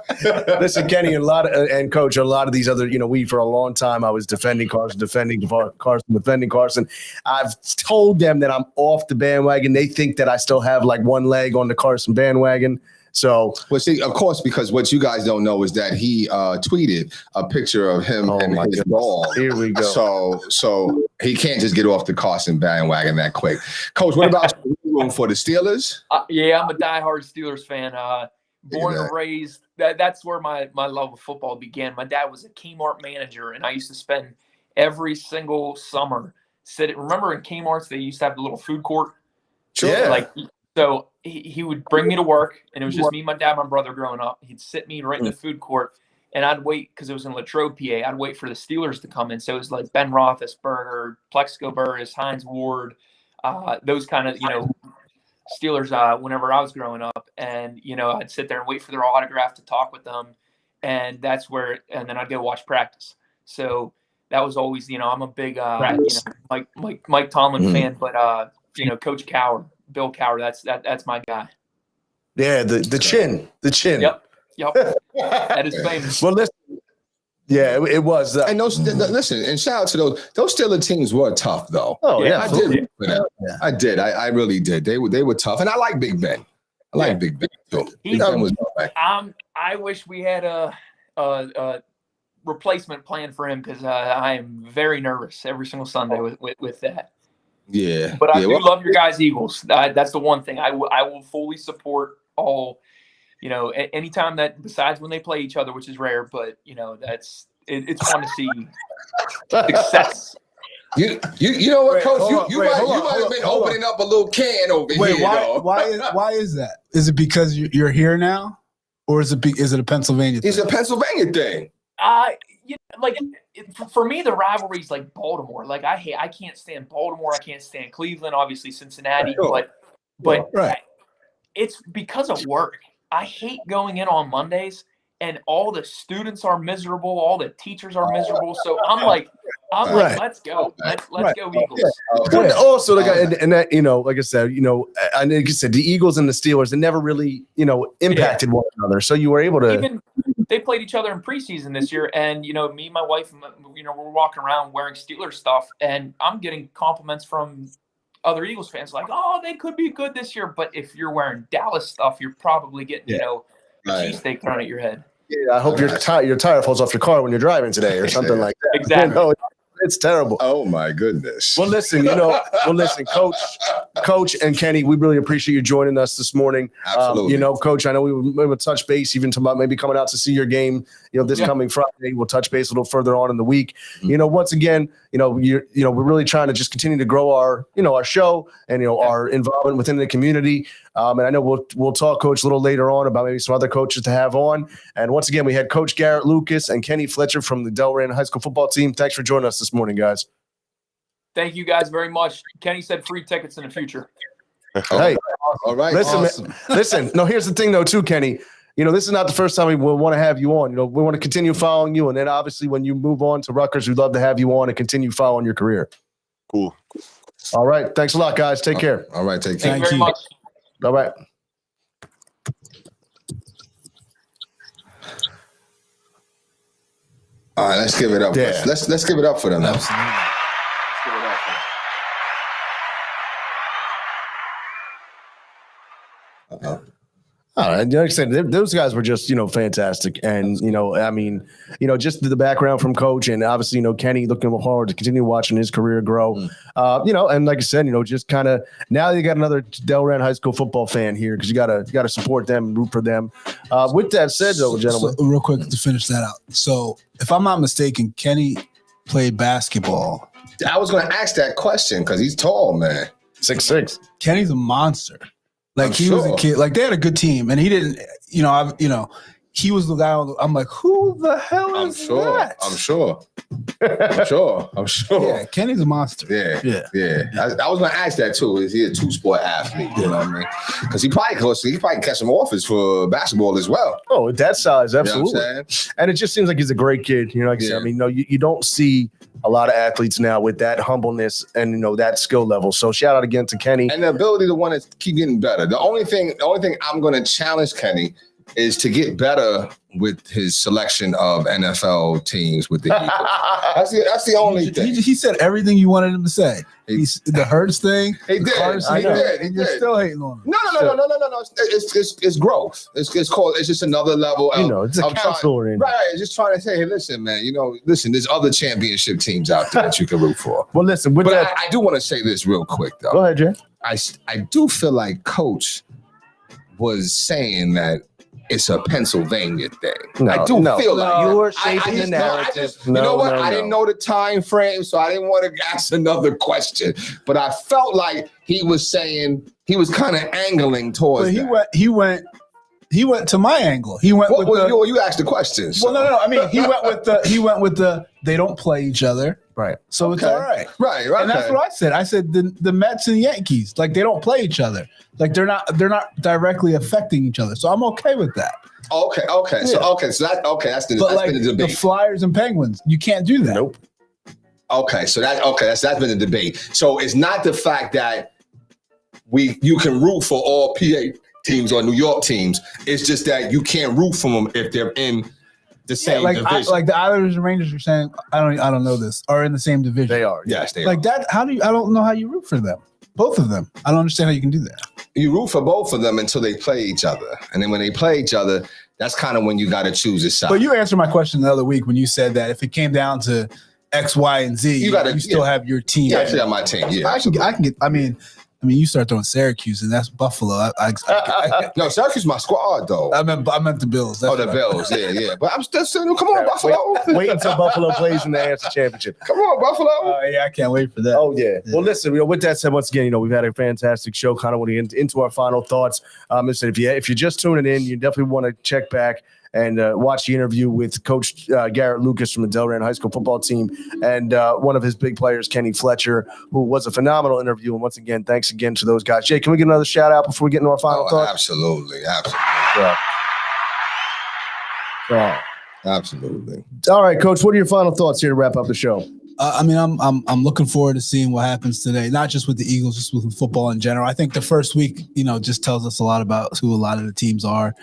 Speaker 1: Listen, Kenny, and Coach, a lot of these other, we for a long time, I was defending Carson. I've told them that I'm off the bandwagon. They think that I still have like one leg on the Carson bandwagon. So,
Speaker 3: well, see, of course, because what you guys don't know is that he tweeted a picture of him and his ball.
Speaker 1: Here we go.
Speaker 3: So he can't just get off the Carson bandwagon that quick. Coach, what about you for the Steelers?
Speaker 4: Yeah, I'm a diehard Steelers fan. Born and raised. That's where my love of football began. My dad was a Kmart manager, and I used to spend every single summer sitting. Remember in Kmart's they used to have the little food court.
Speaker 1: Sure. Yeah.
Speaker 4: So he would bring me to work, and it was just me, my dad, my brother growing up. He'd sit me right in the food court, and I'd wait because it was in Latrobe, PA. I'd wait for the Steelers to come in. So it was like Ben Roethlisberger, Plexico Burress, Hines Ward, those kind of, Steelers whenever I was growing up. And, I'd sit there and wait for their autograph to talk with them. And that's where – and then I'd go watch practice. So that was always, I'm a big Mike Tomlin fan, but, Coach Cowher. Bill Cowher, that's my guy.
Speaker 1: Yeah, the chin.
Speaker 4: Yep. That is famous.
Speaker 1: Well, listen. Yeah, it was.
Speaker 3: And listen, and shout out to those Steelers teams were tough, though.
Speaker 1: Oh yeah,
Speaker 3: I did. I really did. They were tough, and I like Big Ben. Big Ben too.
Speaker 4: I wish we had a replacement plan for him because I am very nervous every single Sunday with that.
Speaker 3: Yeah,
Speaker 4: but I do love your guys' Eagles. That's the one thing I will fully support all. Anytime that besides when they play each other, which is rare, but it's fun to see success.
Speaker 3: You know what, Coach? You might have been opening up a little can over here.
Speaker 2: Why is that? Is it because you're here now, or is it a Pennsylvania thing?
Speaker 3: It's a Pennsylvania thing.
Speaker 4: For me, the rivalry is like Baltimore. Like I can't stand Baltimore. I can't stand Cleveland. Obviously Cincinnati, but it's because of work. I hate going in on Mondays and all the students are miserable. All the teachers are miserable. So I'm like, let's go. Let's go Eagles.
Speaker 1: But also, like I said, the Eagles and the Steelers, they never really, impacted one another. So you were able to.
Speaker 4: Even they played each other in preseason this year, and me and my wife, we're walking around wearing Steelers stuff, and I'm getting compliments from other Eagles fans like, "Oh, they could be good this year." But if you're wearing Dallas stuff, you're probably getting cheesesteak thrown at your head.
Speaker 1: Yeah, I hope your tire falls off your car when you're driving today, or something like that.
Speaker 4: Exactly.
Speaker 1: It's terrible.
Speaker 3: Oh my goodness.
Speaker 1: Well, listen, Coach and Kenny, we really appreciate you joining us this morning.
Speaker 3: Absolutely.
Speaker 1: Coach, I know we would touch base even about maybe coming out to see your game, this coming Friday. We'll touch base a little further on in the week. Once again, we're really trying to just continue to grow our show and our involvement within the community. And I know we'll talk, Coach, a little later on about maybe some other coaches to have on. And once again, we had Coach Garrett Lucas and Kenny Fletcher from the Delran High School football team. Thanks for joining us this morning, guys.
Speaker 4: Thank you guys very much. Kenny said free tickets in the future.
Speaker 1: Hey,
Speaker 3: all right.
Speaker 1: Listen. No, here's the thing, though, too, Kenny. This is not the first time we will want to have you on. We want to continue following you, and then obviously when you move on to Rutgers, we'd love to have you on and continue following your career.
Speaker 5: Cool.
Speaker 1: All right. Thanks a lot, guys. Take care.
Speaker 3: All right. Take care.
Speaker 4: Thank you very much.
Speaker 1: All right.
Speaker 3: All right. Let's give it up.
Speaker 1: Yeah.
Speaker 3: Let's give it up for them.
Speaker 2: Absolutely.
Speaker 3: Let's give it up for them.
Speaker 1: All right. Like I said, those guys were just, fantastic. And, just the background from Coach and obviously, Kenny looking forward to continue watching his career grow. And like I said, just kind of now you got another Delran High School football fan here because you gotta support them and root for them. With that said, though, gentlemen.
Speaker 2: So real quick to finish that out. So if I'm not mistaken, Kenny played basketball.
Speaker 3: I was going to ask that question because he's tall, man.
Speaker 1: 6'6".
Speaker 2: Kenny's a monster. Like
Speaker 3: I'm
Speaker 2: he
Speaker 3: sure.
Speaker 2: was a kid. Like they had a good team, and he didn't. He was the guy. I'm like, who the hell is that?
Speaker 3: I'm sure.
Speaker 2: Yeah, Kenny's a monster.
Speaker 3: Yeah. I was going to ask that too. Is he a two-sport athlete? You know what I mean? Because he probably catch some offers for basketball as well.
Speaker 1: Oh, at that size, absolutely.
Speaker 3: You know what I'm saying?
Speaker 1: And it just seems like he's a great kid. Like I said, you don't see a lot of athletes now with that humbleness and that skill level. So shout out again to Kenny.
Speaker 3: And the ability to want to keep getting better. The only thing I'm going to challenge Kenny is to get better with his selection of NFL teams with the Eagles. That's the only thing.
Speaker 2: He said everything you wanted him to say. The Hurts thing.
Speaker 3: He did.
Speaker 2: You're still hating on him.
Speaker 3: No. It's growth. It's just another level.
Speaker 1: It's a counselor.
Speaker 3: Right. It's just trying to say, hey, listen, man. There's other championship teams out there that you can root for.
Speaker 1: Well, listen.
Speaker 3: I do want to say this real quick, though.
Speaker 1: Go ahead, Jay.
Speaker 3: I do feel like Coach was saying that it's a Pennsylvania thing. I do feel like
Speaker 1: you were shaping the narrative.
Speaker 3: I didn't know the time frame, so I didn't want to ask another question. But I felt like he was saying he was kind of angling towards.
Speaker 2: But he went to my angle. He went with
Speaker 3: you asked the questions.
Speaker 2: So. Well, no. I mean, he went with the they don't play each other.
Speaker 1: Right.
Speaker 2: So it's all right.
Speaker 3: Right.
Speaker 2: And that's what I said. I said the Mets and Yankees, like they don't play each other. Like they're not directly affecting each other. So I'm okay with that.
Speaker 3: Okay.
Speaker 2: Yeah.
Speaker 3: So that's been the debate.
Speaker 2: The Flyers and Penguins, you can't do that.
Speaker 1: Nope.
Speaker 3: Okay, so that's been a debate. So it's not the fact that you can root for all PA teams or New York teams. It's just that you can't root for them if they're in the same division.
Speaker 2: Like the Islanders and Rangers are saying, I don't know this, are in the same division.
Speaker 1: They are.
Speaker 3: Yes, they
Speaker 2: like
Speaker 3: are.
Speaker 2: that. I don't know how you root for them. Both of them. I don't understand how you can do that.
Speaker 3: You root for both of them until they play each other. And then when they play each other, that's kind of when you got to choose a side.
Speaker 2: But you answered my question the other week when you said that if it came down to X, Y, and Z, you still have your team.
Speaker 3: Yeah, I still have my team. Yeah,
Speaker 2: I can get. I mean, you start throwing Syracuse, and that's Buffalo.
Speaker 3: No, Syracuse is my squad, though.
Speaker 2: I meant the Bills.
Speaker 3: That's the Bills. Yeah. But I'm still saying, come on, Buffalo.
Speaker 1: Wait until Buffalo plays in the AFC Championship.
Speaker 3: Come on, Buffalo.
Speaker 2: Yeah, I can't wait for that.
Speaker 1: Oh, yeah. Well, listen, with that said, once again, we've had a fantastic show. Kind of want to get into our final thoughts. Listen, if you're just tuning in, you definitely want to check back and watch the interview with Coach Garrett Lucas from the Delran High School football team and one of his big players, Kenny Fletcher, who was a phenomenal interview. And once again, thanks again to those guys. Jay, can we get another shout out before we get into our final thoughts?
Speaker 3: Absolutely. Absolutely.
Speaker 1: All right, Coach, what are your final thoughts here to wrap up the show?
Speaker 2: I'm looking forward to seeing what happens today, not just with the Eagles, just with football in general. I think the first week, just tells us a lot about who a lot of the teams are,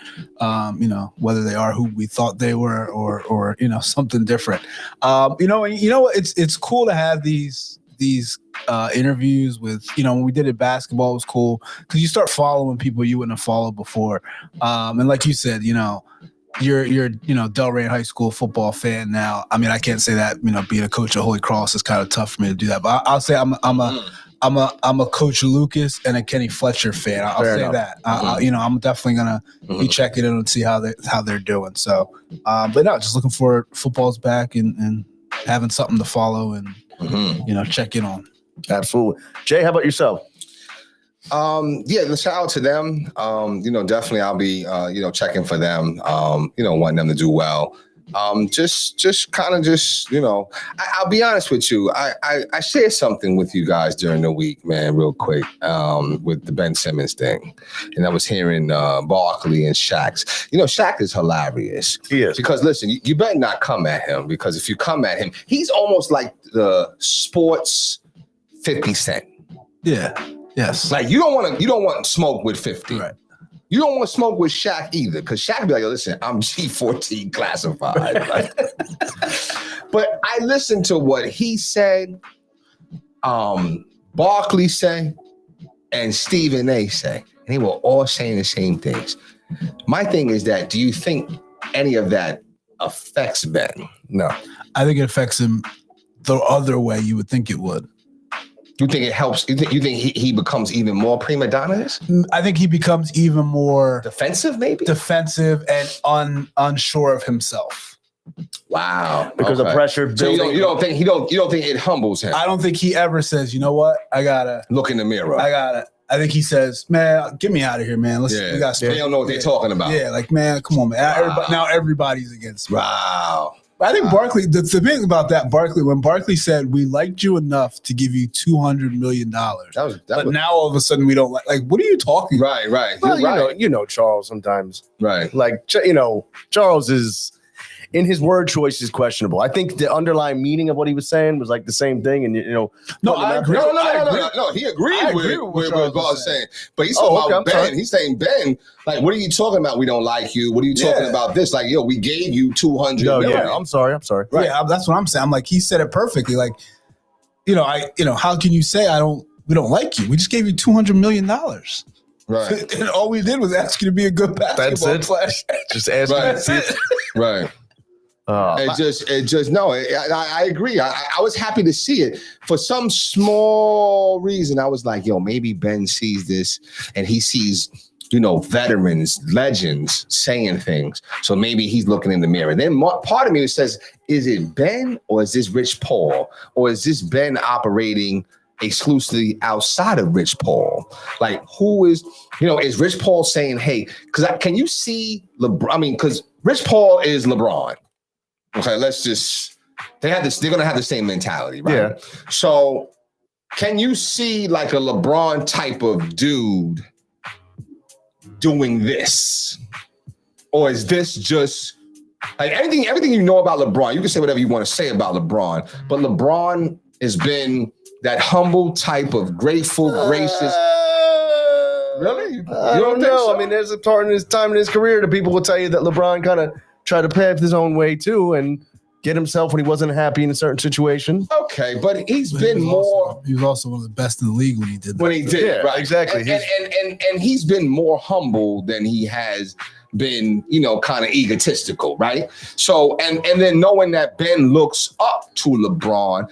Speaker 2: whether they are who we thought they were or something different. It's cool to have these interviews with, when we did it, basketball was cool because you start following people you wouldn't have followed before. And like you said, you're Delran High School football fan now. I mean, I can't say that being a coach at Holy Cross is kind of tough for me to do that, but I'll say I'm a Coach Lucas and a Kenny Fletcher fan. I'll say that. I'm definitely gonna be checking in and see how they're doing. So, but no, just looking for football's back and having something to follow and check in on.
Speaker 1: Absolutely. Jay, how about yourself?
Speaker 3: Shout out to them. Definitely I'll be checking for them. Wanting them to do well. I'll be honest with you. I shared something with you guys during the week, man, real quick, with the Ben Simmons thing. And I was hearing Barkley and Shaq's. Shaq is hilarious.
Speaker 1: He is.
Speaker 3: Because listen, you better not come at him, because if you come at him, he's almost like the sports 50 Cent.
Speaker 2: Yeah. Yes.
Speaker 3: Like you don't want smoke with 50.
Speaker 2: Right.
Speaker 3: You don't want to smoke with Shaq either, because Shaq be like, listen, I'm G14 classified. But I listened to what he said, Barkley said, and Stephen A said, and they were all saying the same things. My thing is that, do you think any of that affects Ben?
Speaker 1: No.
Speaker 2: I think it affects him the other way you would think it would.
Speaker 3: You think it helps? You think he becomes even more prima donnas?
Speaker 2: I think he becomes even more
Speaker 3: Defensive, maybe?
Speaker 2: defensive and unsure of himself.
Speaker 3: Wow.
Speaker 1: Because of pressure
Speaker 3: So
Speaker 1: building.
Speaker 3: you don't think it humbles him?
Speaker 2: I don't think he ever says, you know what? I
Speaker 3: Look in the mirror.
Speaker 2: I think he says, man, get me out of here, man. We got
Speaker 3: they don't know what they're talking about.
Speaker 2: Yeah, like, man, come on, man.
Speaker 3: Wow.
Speaker 2: Now everybody's against me.
Speaker 3: Wow.
Speaker 2: I think Barkley, the thing about that, when Barkley said, we liked you enough to give you $200 million. But now all of a sudden we don't like, what are you talking about?
Speaker 3: Right.
Speaker 1: Well,
Speaker 3: You're right.
Speaker 1: you know Charles sometimes.
Speaker 3: Right.
Speaker 1: Like, Charles is, in his word choice, is questionable. I think the underlying meaning of what he was saying was like the same thing. And,
Speaker 2: No, I agree.
Speaker 3: No. He agreed with what God was saying. But he's talking about Ben. Sorry. He's saying, Ben, like, what are you talking about? We don't like you. What are you talking about this? Like, we gave you $200 million.
Speaker 1: Yeah, I'm sorry.
Speaker 2: Right. Yeah, that's what I'm saying. I'm like, he said it perfectly. Like, how can you say we don't like you? We just gave you $200 million.
Speaker 3: Right.
Speaker 2: And all we did was ask you to be a good basketball player.
Speaker 1: Just ask you.
Speaker 3: Right.
Speaker 1: That's it.
Speaker 3: Right. I agree. I was happy to see it. For some small reason, I was like, maybe Ben sees this and he sees, veterans, legends saying things. So maybe he's looking in the mirror. Then part of me says, is it Ben or is this Rich Paul? Or is this Ben operating exclusively outside of Rich Paul? Like, who is, is Rich Paul saying, hey, because can you see LeBron? I mean, because Rich Paul is LeBron. Okay, they're going to have the same mentality, right?
Speaker 1: Yeah.
Speaker 3: So can you see like a LeBron type of dude doing this? Or is this just like everything you know about LeBron? You can say whatever you want to say about LeBron, but LeBron has been that humble type of grateful, gracious. Really?
Speaker 1: I don't know. So? I mean, there's a part in his time in his career that people will tell you that LeBron kind of tried to pave his own way too and get himself when he wasn't happy in a certain situation.
Speaker 3: Okay, but he was
Speaker 2: also one of the best in the league when he did that.
Speaker 1: Yeah,
Speaker 3: right?
Speaker 1: Exactly.
Speaker 3: And he's been more humble than he has been, kind of egotistical, right? So and then knowing that Ben looks up to LeBron,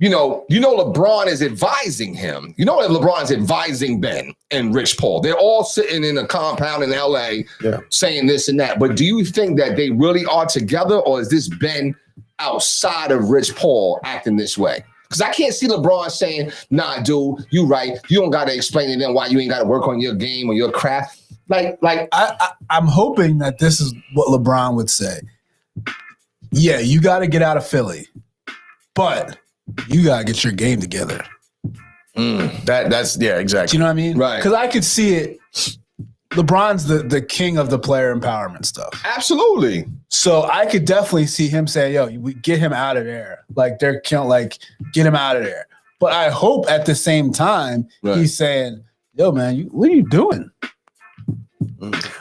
Speaker 3: LeBron is advising him. That LeBron's advising Ben and Rich Paul. They're all sitting in a compound in LA saying this and that. But do you think that they really are together, or is this Ben outside of Rich Paul acting this way? Because I can't see LeBron saying, nah, dude, you right. You don't got to explain to them why you ain't got to work on your game or your craft.
Speaker 2: I'm hoping that this is what LeBron would say. Yeah, you got to get out of Philly, but you got to get your game together.
Speaker 1: That's exactly.
Speaker 2: Do you know what I mean?
Speaker 3: Right.
Speaker 2: Because I could see it. LeBron's the king of the player empowerment stuff.
Speaker 3: Absolutely.
Speaker 2: So I could definitely see him saying, yo, we get him out of there. Like, get him out of there. But I hope at the same time, he's saying, yo, man, what are you doing?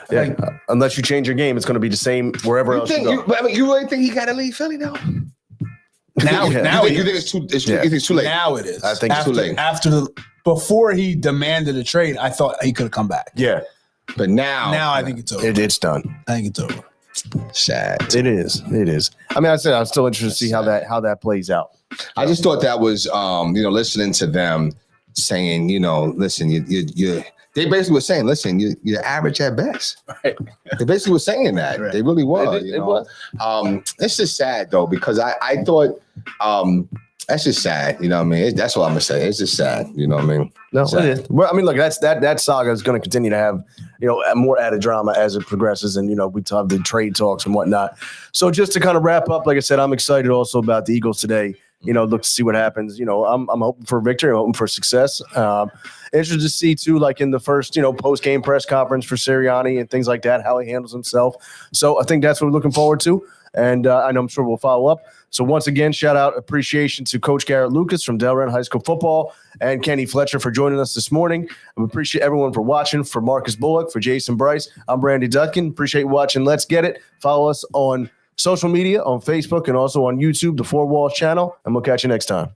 Speaker 1: Yeah. Unless you change your game, it's going to be the same wherever else you go.
Speaker 3: You really think he got to leave Philly now?
Speaker 2: Now
Speaker 3: you think it's too late?
Speaker 2: Now it is.
Speaker 3: I think it's too late.
Speaker 2: Before he demanded a trade, I thought he could have come back.
Speaker 1: Yeah.
Speaker 3: But now
Speaker 2: I think it's over.
Speaker 1: It's done.
Speaker 2: I think it's over.
Speaker 3: Sad.
Speaker 1: It is. I mean, I said I'm still interested to see how that plays out.
Speaker 3: I just thought that was listening to them saying, listen, you they basically were saying, listen, you're average at best. Right. They basically were saying that. Right. They really were. It was. It's just sad though, because I thought That's just sad. You know what I mean? That's what I'm gonna say. It's just sad. You know what I mean?
Speaker 1: No,
Speaker 3: Sad.
Speaker 1: it is. Well, I mean, look, that saga is going to continue to have, more added drama as it progresses, and we have the trade talks and whatnot. So just to kind of wrap up, like I said, I'm excited also about the Eagles today. Look to see what happens. I'm hoping for victory. I'm hoping for success. Interested to see too, like in the first, post game press conference for Sirianni and things like that, how he handles himself. So I think that's what we're looking forward to. And I know I'm sure we'll follow up. So once again, shout out appreciation to Coach Garrett Lucas from Delran High School Football and Kenny Fletcher for joining us this morning. We appreciate everyone for watching. For Marcus Bullock, for Jason Bryce, I'm Randy Dutkin. Appreciate you watching. Let's Get It. Follow us on social media, on Facebook, and also on YouTube, the Four Walls channel. And we'll catch you next time.